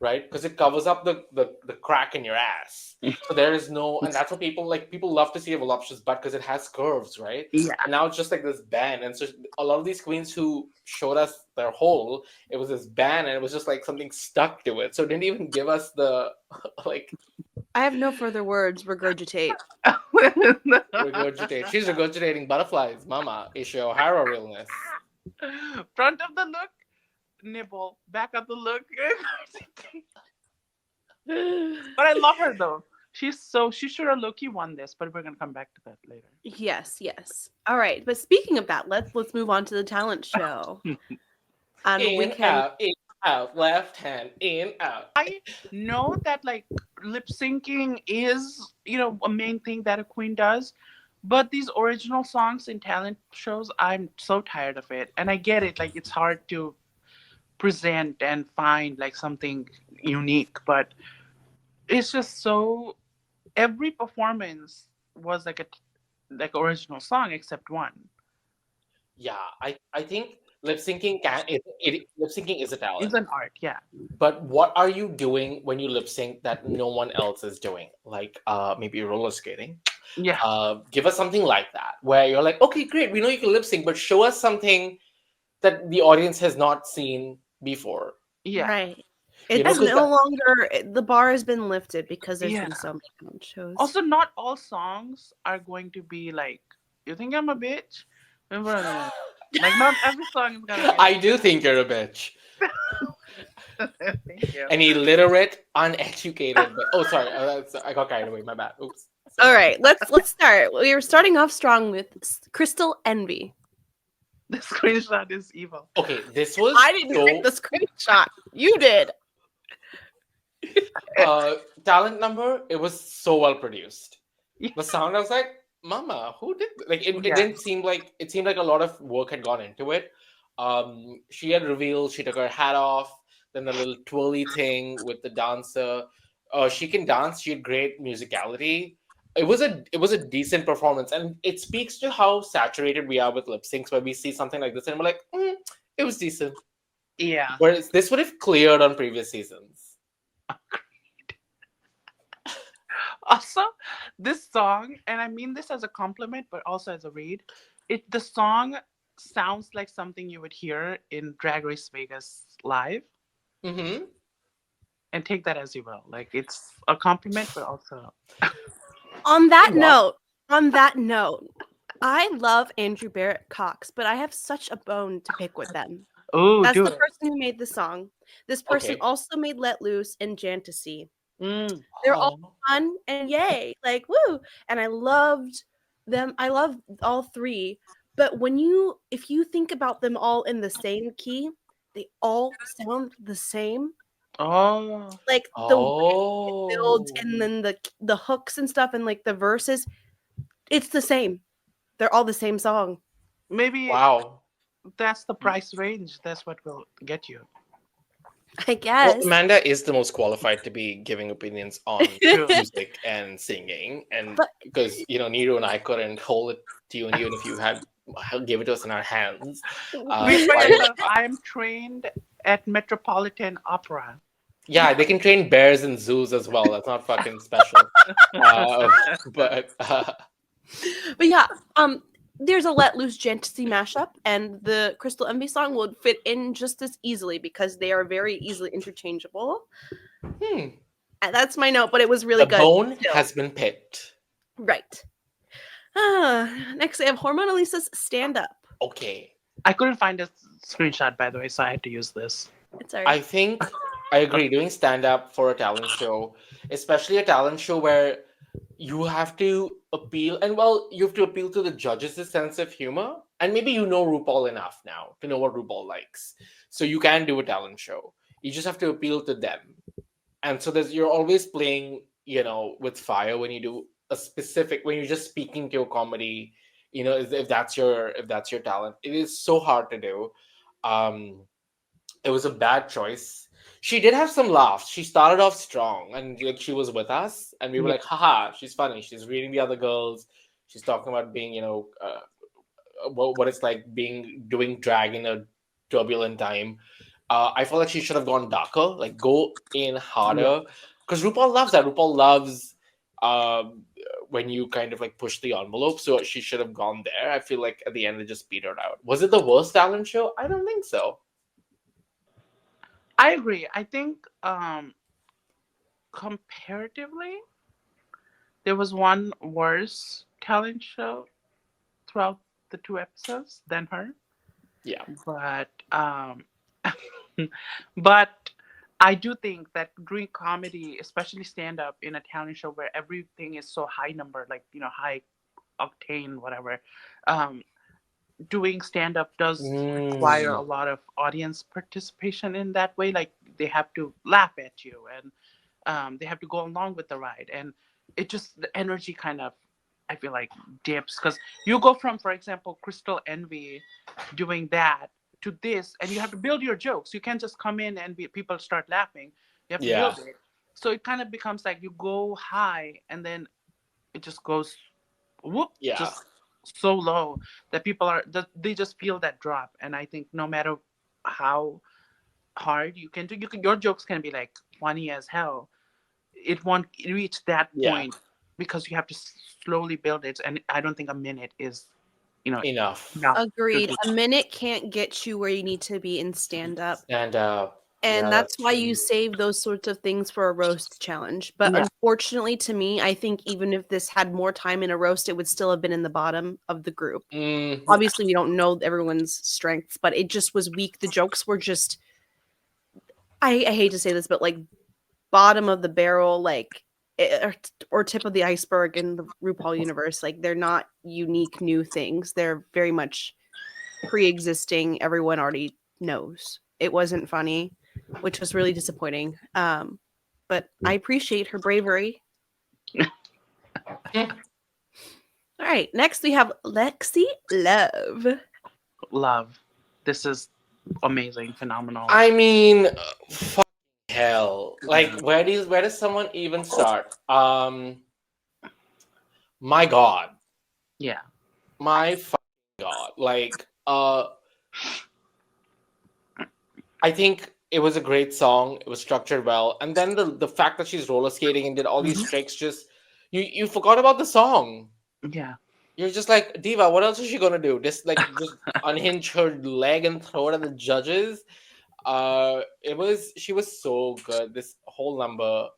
Right? Because it covers up the crack in your ass. So there is no, and that's what people love to see a voluptuous butt because it has curves, right? Yeah. And now it's just like this band. And so a lot of these queens who showed us their hole, it was this band and it was just like something stuck to it. So it didn't even give us the like. I have no further words. Regurgitate. Regurgitate. She's regurgitating butterflies, mama. Isha O'Hara realness. Front of the look, nibble. Back of the look. But I love her though. She should have low-key won this, but we're gonna come back to that later. Yes. All right. But speaking of that, let's move on to the talent show. Out, left hand, in, out. I know that like lip syncing is, a main thing that a queen does, but these original songs in talent shows, I'm so tired of it. And I get it, like it's hard to present and find like something unique, but it's just so every performance was like original song except one. Yeah, I think lip syncing lip syncing is a talent. It's an art, yeah. But what are you doing when you lip sync that no one else is doing? Like maybe roller skating. Yeah. Give us something like that where you're like, okay, great, we know you can lip sync, but show us something that the audience has not seen before. Yeah. Right. It's no longer, the bar has been lifted because there's been so many talent shows. Also, not all songs are going to be like, you think I'm a bitch? Remember, like not every song is gonna be. I do think you're a bitch. Thank you. An illiterate, uneducated. Sorry, I got carried away. My bad. Oops. All right, let's start. We were starting off strong with Crystal Envy. The screenshot is evil. Okay, this was. I didn't pick the screenshot. You did. Talent number. It was so well produced. The sound. I was like, "Mama, who did?" Like it didn't seem like it seemed like a lot of work had gone into it. She had revealed. She took her hat off. Then the little twirly thing with the dancer. She can dance. She had great musicality. It was a decent performance, and it speaks to how saturated we are with lip syncs, where we see something like this and we're like, it was decent. Yeah. Whereas this would have cleared on previous seasons. Also, this song, and I mean this as a compliment, but also as a read, the song sounds like something you would hear in Drag Race Vegas live. Mm-hmm. And take that as you will. Like, it's a compliment, but also... On that note, I love Andrew Barrett Cox, but I have such a bone to pick with them. Oh, that's the person who made the song. This person Okay. also made Let Loose and Jantasy. Mm. They're all fun and yay, like woo! And I loved them. I love all three. But if you think about them all in the same key, they all sound the same. Oh, like the way it builds, and then the hooks and stuff, and like the verses, it's the same. They're all the same song. Maybe wow, that's the price range. That's what will get you. I guess. Well, Amanda is the most qualified to be giving opinions on music and singing, and because Neeru and I couldn't hold it to you, and even if you had give it to us in our hands. I'm trained at Metropolitan Opera. Yeah, they can train bears in zoos as well. That's not fucking special. But yeah, there's a Let Loose Jantasy mashup, and the Crystal Envy song would fit in just as easily because they are very easily interchangeable. And that's my note, but it was really good. The bone has been picked. Right. Next, I have Hormona Lisa's Stand Up. Okay. I couldn't find a screenshot, by the way, so I had to use this. It's all right. I think I agree. Doing stand-up for a talent show, especially a talent show where you have to appeal, and you have to appeal to the judges' sense of humor. And maybe you know RuPaul enough now to know what RuPaul likes. So you can do a talent show. You just have to appeal to them. And so you're always playing, with fire when you do when you're just speaking to a comedy, if that's your talent. It is so hard to do. It was a bad choice. She did have some laughs. She started off strong, and she was with us, and we were like, haha, she's funny. She's reading the other girls. She's talking about being, what it's like doing drag in a turbulent time. I felt like she should have gone darker, like go in harder, because RuPaul loves that. RuPaul loves when you kind of like push the envelope, so she should have gone there. I feel like at the end it just petered out. Was it the worst talent show? I don't think so. I agree. I think comparatively, there was one worse talent show throughout the 2 episodes than her. Yeah. But I do think that doing comedy, especially stand-up in a talent show where everything is so high number, like, high octane, whatever, doing stand-up does require a lot of audience participation in that way. Like, they have to laugh at you, and they have to go along with the ride. And it just, the energy kind of, I feel like, dips. Because you go from, for example, Crystal Envy doing that to this, and you have to build your jokes. You can't just come in and people start laughing. You have to build it. So it kind of becomes like you go high, and then it just goes whoop, just so low that they just feel that drop. And I think no matter how hard you can do, your jokes can be like funny as hell. It won't reach that point because you have to slowly build it. And I don't think a minute is enough. Agreed. A minute can't get you where you need to be in stand up. Stand up. And Yeah, that's why true. you save those sorts of things for a roast challenge. But unfortunately to me, I think even if this had more time in a roast, it would still have been in the bottom of the group. Obviously, we don't know everyone's strengths, but it just was weak. The jokes were just, I hate to say this, but like bottom of the barrel, like, or tip of the iceberg in the RuPaul universe. Like, they're not unique new things. They're very much pre-existing. Everyone already knows. It wasn't funny, which was really disappointing. But I appreciate her bravery. All right, next we have Lexi Love. Love. This is amazing, phenomenal. I mean, fuck hell. Like, where does someone even start? My God. Yeah. My fucking God. Like, I think it was a great song. It was structured well, and then the fact that she's roller skating and did all these tricks, just you forgot about the song. Yeah. You're just like, Diva, what else is she gonna do? Just unhinge her leg and throw it at the judges. She was so good. This whole number,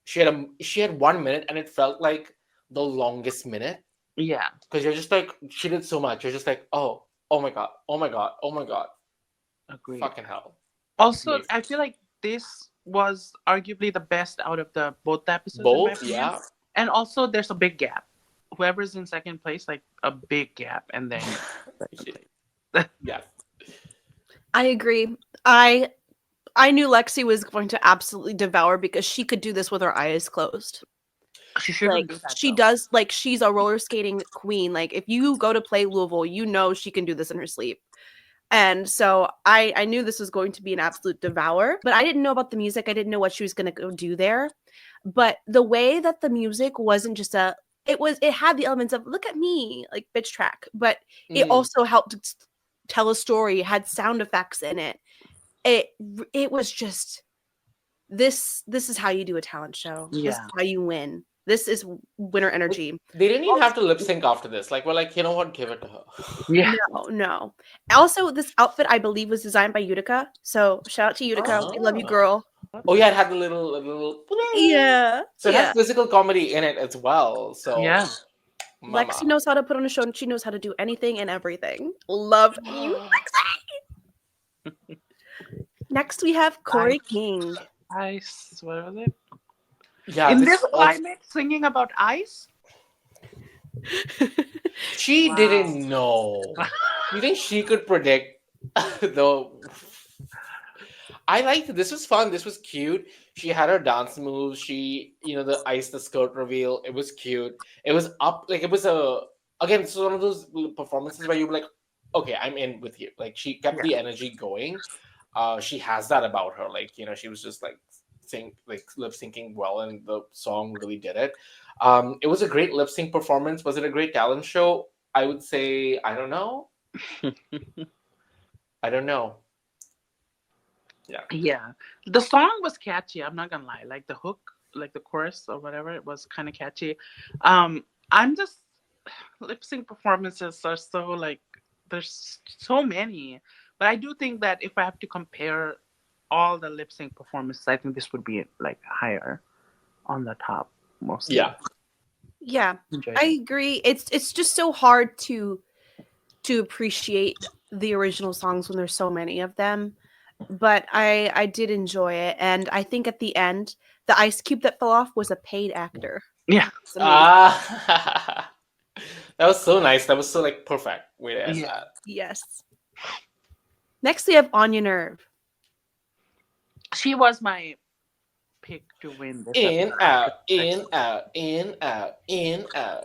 she had 1 minute, and it felt like the longest minute. Yeah. Because you're just like, she did so much. You're just like, oh my God, oh my God, oh my God. Agreed. Fucking hell. Also, I feel like this was arguably the best out of both the episodes. Both, yeah. And also, there's a big gap. Whoever's in second place, like a big gap, and then yeah. I agree. I knew Lexi was going to absolutely devour because she could do this with her eyes closed. She shouldn't do that. She does, like, she's a roller skating queen. Like, if you go to play Louisville, you know she can do this in her sleep. And so I knew this was going to be an absolute devour, but I didn't know about the music. I didn't know what she was going to go do there. But the way that the music wasn't just it had the elements of look at me, like bitch track, but it also helped tell a story. It had sound effects in it. It was just this is how you do a talent show. Yeah. This is how you win. This is winner energy. They didn't even have to lip sync after this. Like, we're like, you know what? Give it to her. Yeah. No. Also, this outfit, I believe, was designed by Utica. So shout out to Utica. We love you, girl. Oh yeah, it had the little. Yeah. So it has physical comedy in it as well. So yeah. Mama. Lexi knows how to put on a show, and she knows how to do anything and everything. Love you, Lexi. Next, we have Kori King. Ice. What was it? Yeah. In this climate, singing about ice. She didn't know. You think she could predict the? I liked this. Was fun. This was cute. She had her dance moves. She, the skirt reveal. It was cute. It was up. Like, it was again, it's one of those performances where you're like, okay, I'm in with you. Like, she kept the energy going. She has that about her. Like, she was just like lip syncing well, and the song really did it. It was a great lip sync performance. Was it a great talent show? I would say, I don't know. I don't know. Yeah. The song was catchy. I'm not gonna lie. Like the hook, like the chorus or whatever, it was kind of catchy. I'm just lip sync performances are so like there's so many, but I do think that if I have to compare all the lip sync performances, I think this would be like higher on the top mostly. Yeah, I agree. It's just so hard to appreciate the original songs when there's so many of them. But I did enjoy it, and I think at the end, the ice cube that fell off was a paid actor. Yeah. That was so nice. That was so like perfect way to end that. Yes. Next, we have Onya Nurve. She was my pick to win this in episode. out, in out, in out, in out.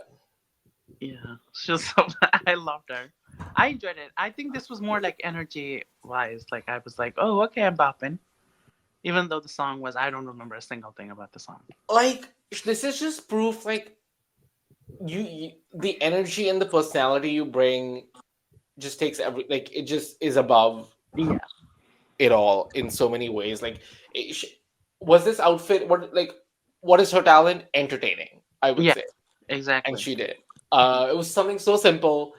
Yeah, she's so, I loved her. I enjoyed it. I think this was more like energy wise. Like I was like, oh, okay, I'm bopping. Even though the song was, I don't remember a single thing about the song. Like, this is just proof, like, you the energy and the personality you bring just takes it just is above it all in so many ways. Like, was this outfit, what is her talent? Entertaining, I would say. Exactly. And she did. It was something so simple,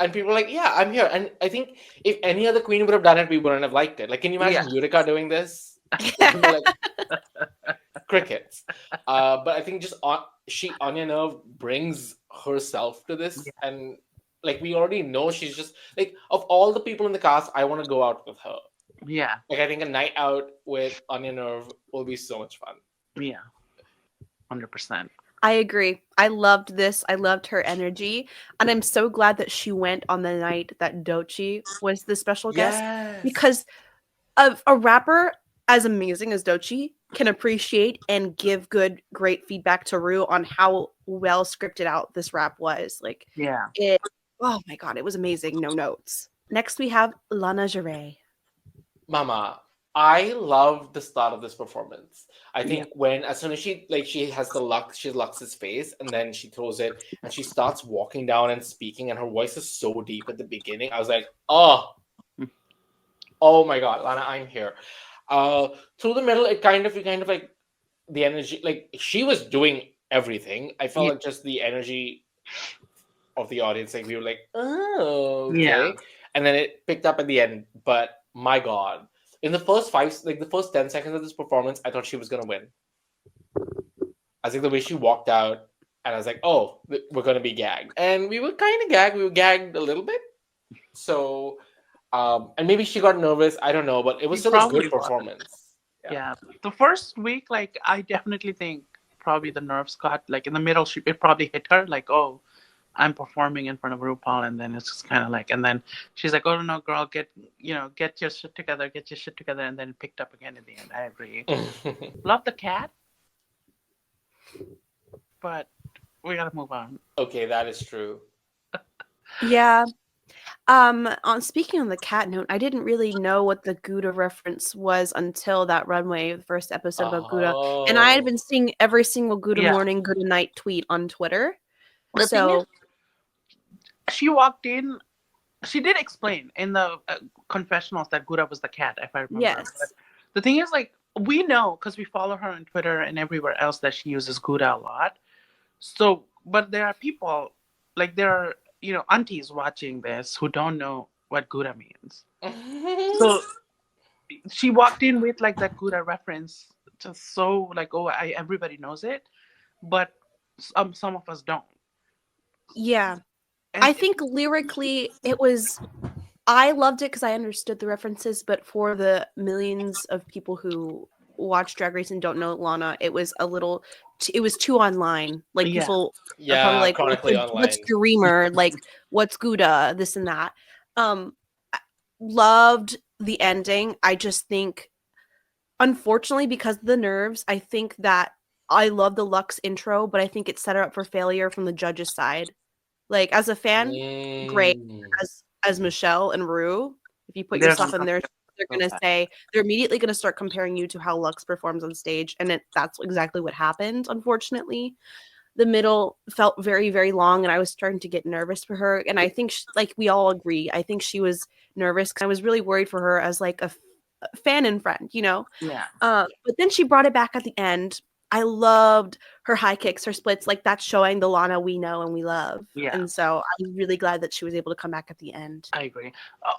And people were like, yeah, I'm here. And I think if any other queen would have done it, we wouldn't have liked it. Like, can you imagine Utica doing this? Like, crickets. But I think just Onya Nurve brings herself to this, and like we already know she's just like, of all the people in the cast, I want to go out with her. Yeah. Like, I think a night out with Onya Nurve will be so much fun. Yeah. 100%. I agree. I loved this. I loved her energy. And I'm so glad that she went on the night that Doechii was the special guest. Because of a rapper as amazing as Doechii can appreciate and give great feedback to Ru on how well scripted out this rap was. Like, oh my God, it was amazing. No notes. Next, we have Lana Jarre. Mama, I love the start of this performance. I think as soon as she has the Lux, she Lux's face, and then she throws it, and she starts walking down and speaking, and her voice is so deep at the beginning. I was like, oh my God, Lana, I'm here. Through the middle, we kind of like the energy, like she was doing everything. I felt like just the energy of the audience, like we were like, oh, okay. And then it picked up at the end, but my God. In the first 10 seconds of this performance, I thought she was gonna win. I think the way she walked out, and I was like, "Oh, we're gonna be gagged," and we were kind of gagged. We were gagged a little bit. So, and maybe she got nervous. I don't know, but it was still a good performance. Yeah, the first week, like I definitely think probably the nerves got like in the middle. It probably hit her like, "Oh, I'm performing in front of RuPaul," and then it's just kind of like, and then she's like, "Oh no, girl, get your shit together, and then it picked up again at the end. I agree. Love the cat, but we gotta move on. Okay, that is true. Yeah. On speaking on the cat note, I didn't really know what the Gouda reference was until that runway, the first episode about Gouda, and I had been seeing every single Gouda morning, Gouda night tweet on Twitter. She walked in. She did explain in the confessionals that Gouda was the cat, if I remember. Yes. But the thing is, like, we know because we follow her on Twitter and everywhere else that she uses Gouda a lot. So, but there are people, like there are, aunties watching this who don't know what Gouda means. So she walked in with like that Gouda reference, just so like, oh, everybody knows it, but some of us don't. Yeah. I think lyrically I loved it because I understood the references, but for the millions of people who watch Drag Race and don't know Lana, it was it was too online. Like people are probably like, chronically online. What's Dreamer? Like, what's Gouda? This and that. Loved the ending. I just think, unfortunately, because of the nerves, I think that I love the Lux intro, but I think it set her up for failure from the judges' side. Like, as a fan, great. As Michelle and Ru, if you put yourself in there, they're immediately going to start comparing you to how Lux performs on stage. And that's exactly what happened, unfortunately. The middle felt very, very long, and I was starting to get nervous for her. And I think, like, we all agree, I think she was nervous because I was really worried for her as, like, a fan and friend, Yeah. But then she brought it back at the end. I loved her high kicks, her splits. Like, that's showing the Lana we know and we love. Yeah. And so I'm really glad that she was able to come back at the end. I agree.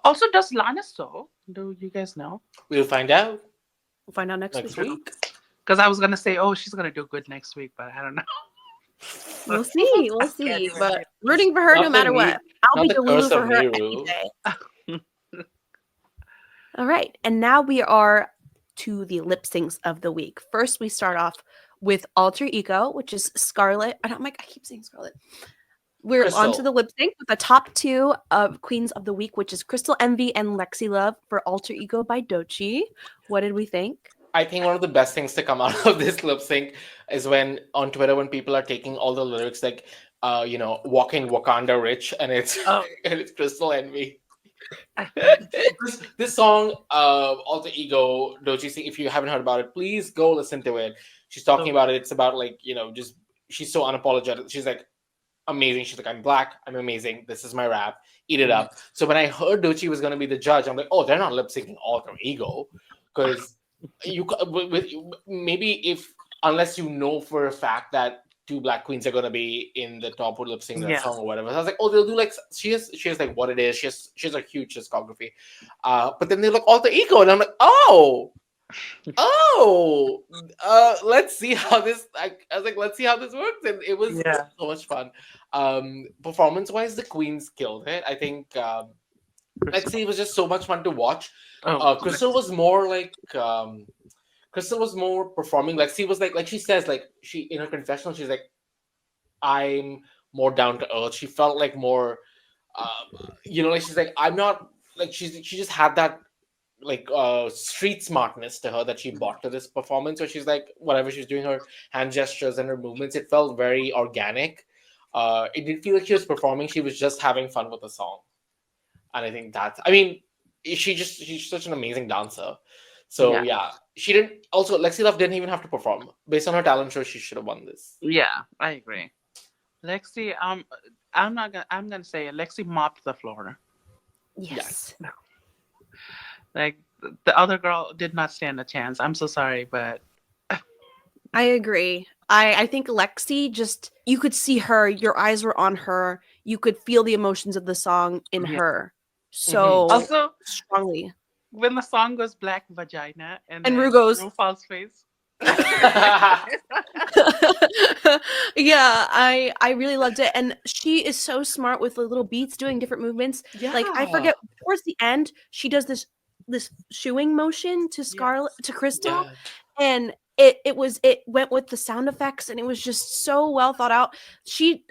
Also, does Lana sew? Do you guys know? We'll find out. We'll find out next week. Because I was going to say, oh, she's going to do good next week, but I don't know. We'll see. We'll see. But rooting for her no matter what. I'll be rooting for her any day. All right. And now we are to the lip syncs of the week. First, we start off with Alter Ego, which is Scarlett. I keep saying Scarlett. We're on to the lip sync with the top two of Queens of the Week, which is Crystal Envy and Lexi Love for Alter Ego by Doechii. What did we think? I think one of the best things to come out of this lip sync is when on Twitter, when people are taking all the lyrics like, walking Wakanda rich, and it's and it's Crystal Envy. this song, Alter Ego, Doechii sing, if you haven't heard about it, please go listen to it. She's talking about it. It's about like, just she's so unapologetic. She's like amazing. She's like, I'm black, I'm amazing. This is my rap. Eat it up. So when I heard Doechii was going to be the judge, I'm like, oh, they're not lip syncing Alter Ego, because maybe unless you know for a fact that two black queens are gonna be in the top lip sync that song or whatever. So I was like, oh, they'll do like she has like what it is. She has a huge discography. But then they look alter ego, and I'm like, let's see how this. I was like, let's see how this works, and it was so much fun. Performance wise, the queens killed it. I think Lexi was just so much fun to watch. Crystal was more like. Crystal was more performing. Lexi was like she says, like she in her confessional, she's like, I'm more down to earth. She felt like more, like she's like, I'm not like she just had that like street smartness to her that she brought to this performance. Where she's like, whatever she's doing, her hand gestures and her movements, it felt very organic. It didn't feel like she was performing. She was just having fun with the song, and I think that's. I mean, she's such an amazing dancer. So she didn't. Also, Lexi Love didn't even have to perform. Based on her talent show, she should have won this. Yeah, I agree. Lexi, I'm gonna say Lexi mopped the floor. Yes. Like the other girl did not stand a chance. I'm so sorry, but I agree. I think Lexi just you could see her. Your eyes were on her. You could feel the emotions of the song in her so also strongly. When the song goes Black Vagina and Ru goes RuPaul's face. Yeah, I really loved it, and she is so smart with the little beats doing different movements. Like I forget towards the end she does this shooing motion to to Crystal, and it went with the sound effects, and it was just so well thought out.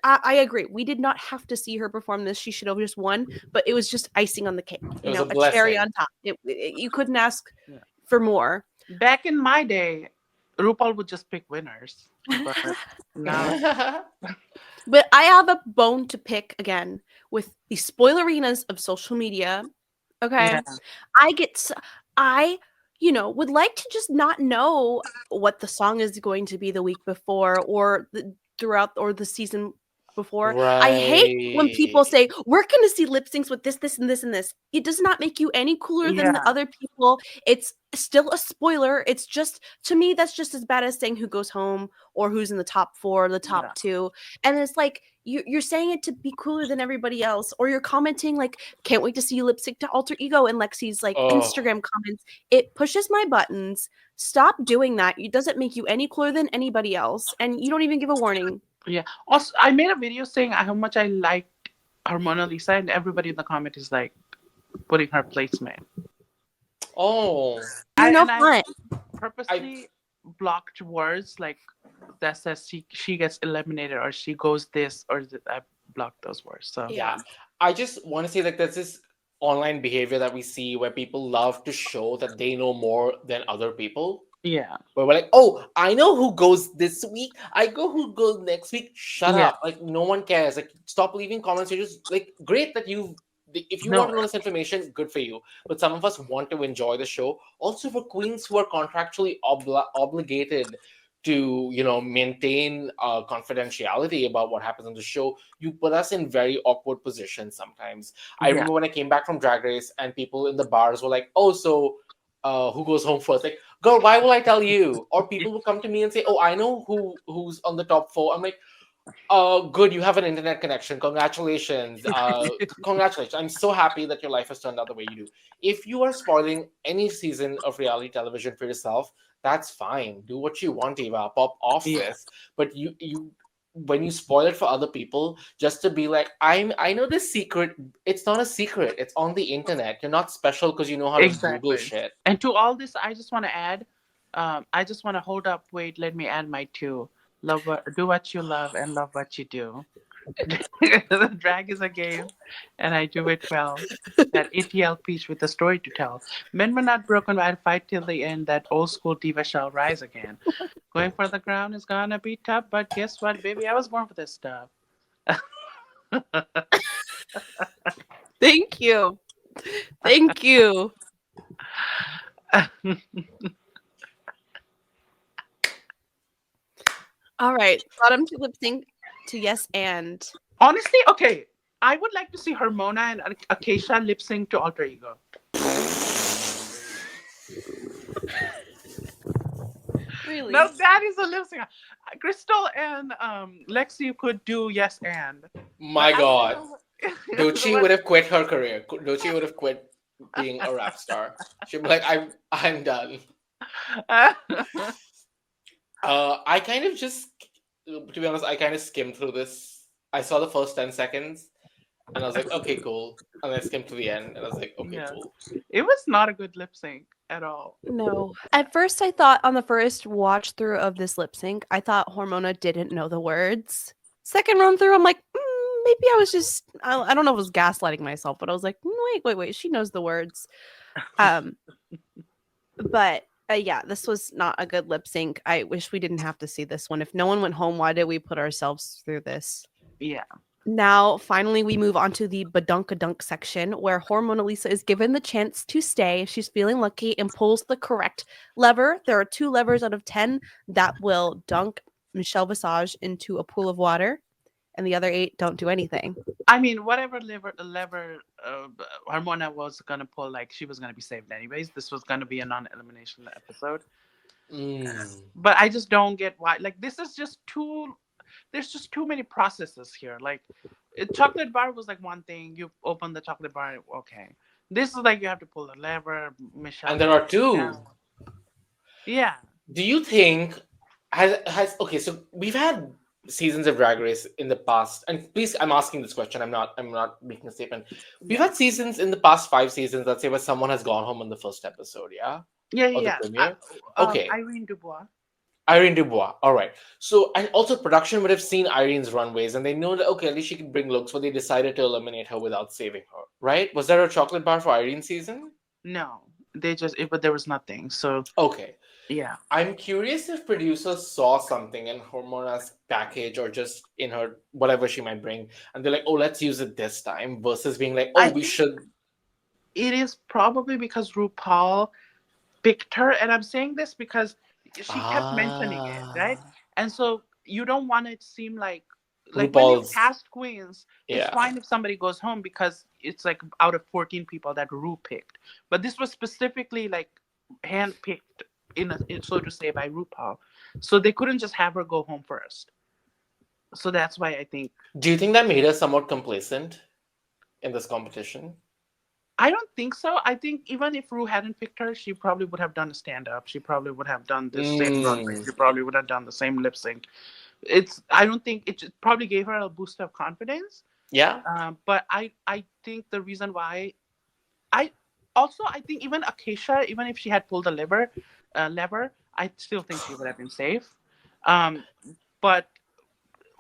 I agree. We did not have to see her perform this. She should have just won, but it was just icing on the cake. You know, a cherry on top. You couldn't ask for more. Back in my day, RuPaul would just pick winners. But now... But I have a bone to pick again with the spoilerinas of social media. Okay. I would like to just not know what the song is going to be the week before or throughout or the season before. Right. I hate when people say we're going to see lip syncs with this, this, and this, and this. It does not make you any cooler than the other people. It's still a spoiler. It's just, to me, that's just as bad as saying who goes home or who's in the top 4, the top 2. And it's like, you're saying it to be cooler than everybody else, or you're commenting like, can't wait to see you lip sync to Alter Ego in Lexi's like Instagram comments. It pushes my buttons. Stop doing that. It doesn't make you any cooler than anybody else, and you don't even give a warning. Yeah. Also, I made a video saying how much I liked Hormona Lisa, and everybody in the comment is like putting her placement. Oh, I purposely blocked words like that says she gets eliminated or she goes this or I blocked those words. So yeah, I just want to say like there's this online behavior that we see where people love to show that they know more than other people. Yeah, where we're like, oh, I know who goes this week. I go who goes next week. Shut up! Like no one cares. Like stop leaving comments. You're just like great that you. If you want to know this information, good for you. But some of us want to enjoy the show. Also, for queens who are contractually obligated to, maintain confidentiality about what happens on the show, you put us in very awkward positions sometimes. I remember when I came back from Drag Race and people in the bars were like, oh, so who goes home first? Like, girl, why will I tell you? Or people will come to me and say, oh, I know who's on the top 4. I'm like, good, you have an internet connection. Congratulations. Congratulations. I'm so happy that your life has turned out the way you do. If you are spoiling any season of reality television for yourself, that's fine. Do what you want, Eva. Pop off this. But you when you spoil it for other people, just to be like, I know this secret. It's not a secret. It's on the internet. You're not special because you know how to Google shit. And to all this, I just want to add, I just want to hold up. Wait, let me add my 2. Do what you love and love what you do. Drag is a game, and I do it well. That ATL piece with a story to tell. Men were not broken, I'd fight till the end. That old school diva shall rise again. Going for the ground is gonna be tough, but guess what, baby? I was born for this stuff. Thank you. Thank you. All right, bottom 2 lip sync to Yes and. Honestly, okay, I would like to see Hormona and Acacia lip sync to Alter Ego. Really? Now that is a lip sync. Crystal and Lexi could do yes and. My God. Doechii Doechii would have quit her career. Doechii would have quit being a rap star. She'd be like, I'm done. I kind of just, to be honest, I kind of skimmed through this. I saw the first 10 seconds and I was like, okay, cool. And I skimmed to the end and I was like, okay, cool. It was not a good lip sync at all. No. At first, I thought on the first watch through of this lip sync, I thought Hormona didn't know the words. Second run through, I'm like, maybe I was just, I don't know if it was gaslighting myself, but I was like, wait, she knows the words. But yeah, this was not a good lip sync. I wish we didn't have to see this one. If no one went home, why did we put ourselves through this? Yeah. Now, finally, we move on to the Badankadunk section where Hormona Lisa is given the chance to stay if she's feeling lucky and pulls the correct lever. There are 2 levers out of 10 that will dunk Michelle Visage into a pool of water, and the other 8 don't do anything. I mean, whatever lever Hormona was going to pull, like, she was going to be saved anyways. This was going to be a non-elimination episode. But I just don't get why. Like, this is just too... There's just too many processes here. Like, chocolate bar was like one thing. You open the chocolate bar, okay. This is like you have to pull the lever, Michelle. And there are 2. Yeah. Do you think okay? So we've had seasons of Drag Race in the past, and please, I'm asking this question. I'm not making a statement. We've had seasons in the past 5 seasons, let's say, where someone has gone home in the first episode. Yeah. Yeah. Okay. Irene Dubois. All right. So, and also production would have seen Irene's runways and they know that, okay, at least she can bring looks, but they decided to eliminate her without saving her, right? Was there a chocolate bar for Irene's season? No. But there was nothing. So. Okay. Yeah. I'm curious if producers saw something in Hormona's package or just in her, whatever she might bring, and they're like, oh, let's use it this time, versus being like, oh, we should. It is probably because RuPaul picked her. And I'm saying this because she kept mentioning it, right? And so you don't want it to seem like when you cast queens, it's fine if somebody goes home because it's like out of 14 people that Ru picked. But this was specifically like handpicked, so to say, by RuPaul. So they couldn't just have her go home first. So that's why I think. Do you think that made her somewhat complacent in this competition? I don't think so. I think even if Ru hadn't picked her, she probably would have done a stand-up. She probably would have done the same runway. She probably would have done the same lip sync. I don't think it just probably gave her a boost of confidence. Yeah. But I think the reason why I think even Acacia, even if she had pulled the lever, I still think she would have been safe. But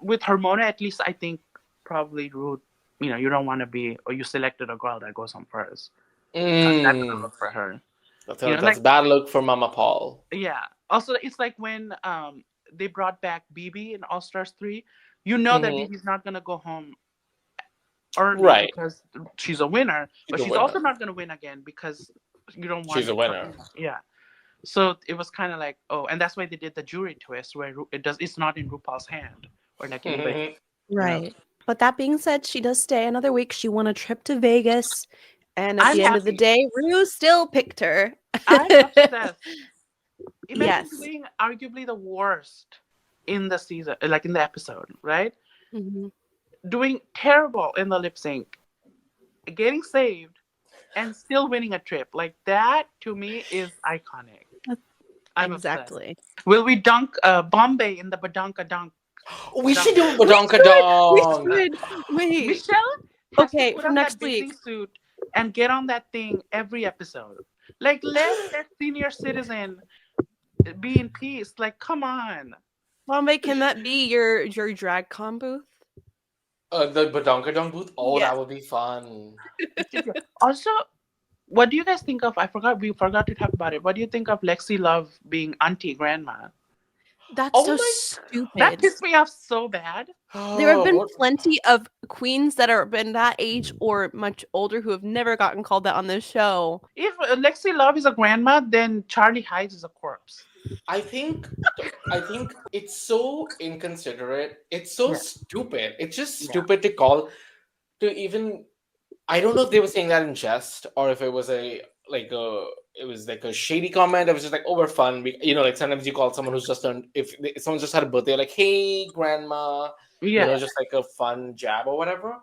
with Hormona, at least I think probably Ru, you don't want to be, or you selected a girl that goes home first. That's gonna look for her. That's bad look for Mama Paul. Yeah. Also, it's like when they brought back BB in All Stars 3. You know that BB's not gonna go home early, right? Because she's a winner, but she's also not gonna win again because you don't want. She's a winner. Yeah. So it was kind of like, oh, and that's why they did the jury twist where it's not in RuPaul's hand or like right. But that being said, she does stay another week. She won a trip to Vegas. And at the end of the day, Ru still picked her. I'm obsessed. Imagine doing arguably the worst in the season, like in the episode, right? Mm-hmm. Doing terrible in the lip sync, getting saved, and still winning a trip. Like that, to me, is iconic. I'm exactly. Obsessed. Will we dunk Bombae in the Badankadunk? We should do Badankadunk. We should. Wait. Michelle has to put on next week suit and get on that thing every episode. Like, let that senior citizen be in peace. Like, come on. Bombae, can that be your drag con booth? The Badankadunk booth? Oh, that would be fun. Also, what do you guys think of, we forgot to talk about it. What do you think of Lexi Love being auntie grandma? That's so stupid. That pissed me off so bad. There have been plenty of queens that are been that age or much older who have never gotten called that on this show. If Lexi Love is a grandma, then Charlie Hides is a corpse. I think it's so inconsiderate. It's so stupid. It's just stupid to call to even. I don't know if they were saying that in jest or if it was a like it was like a shady comment. It was just like, oh, we're fun. Like sometimes you call someone who's just done, if someone just had a birthday, like, hey, grandma, just like a fun jab or whatever.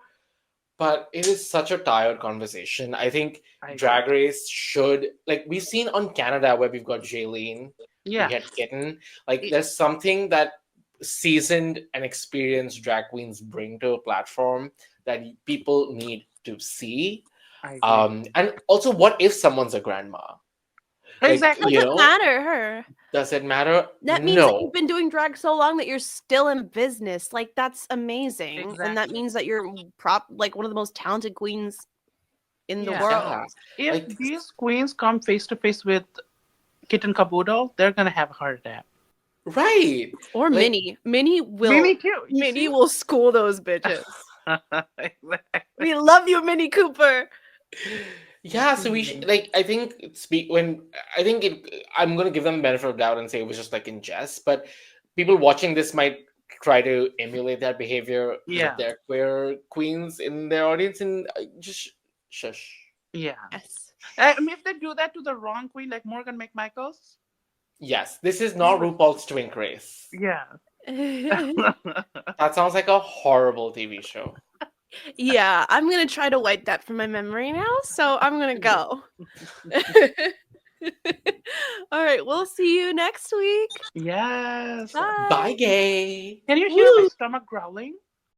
But it is such a tired conversation. I think Drag Race should, like, we've seen on Canada where we've got Jaylene, we had Kitten. Like, there's something that seasoned and experienced drag queens bring to a platform that people need to see. And also, what if someone's a grandma? Exactly. Doesn't matter. Does it matter? That means that you've been doing drag so long that you're still in business. Like, that's amazing. Exactly. And that means that you're one of the most talented queens in the world. Yeah. If these queens come face to face with Kitten Caboodle, they're gonna have a heart attack. Right. Or Minnie. Minnie will school those bitches. We love you, Minnie Cooper. Yeah, so we should, like, I think I'm gonna give them the benefit of doubt and say it was just like in jest, but people watching this might try to emulate that behavior with their queer queens in their audience, and just shush. Yeah. Yes. I mean, if they do that to the wrong queen, like Morgan McMichaels. Yes, this is not RuPaul's Twink Race. Yeah. That sounds like a horrible TV show. Yeah, I'm gonna try to wipe that from my memory now, so I'm gonna go. All right, we'll see you next week. Yes. Bye. Bye, gay. Can you hear my stomach growling?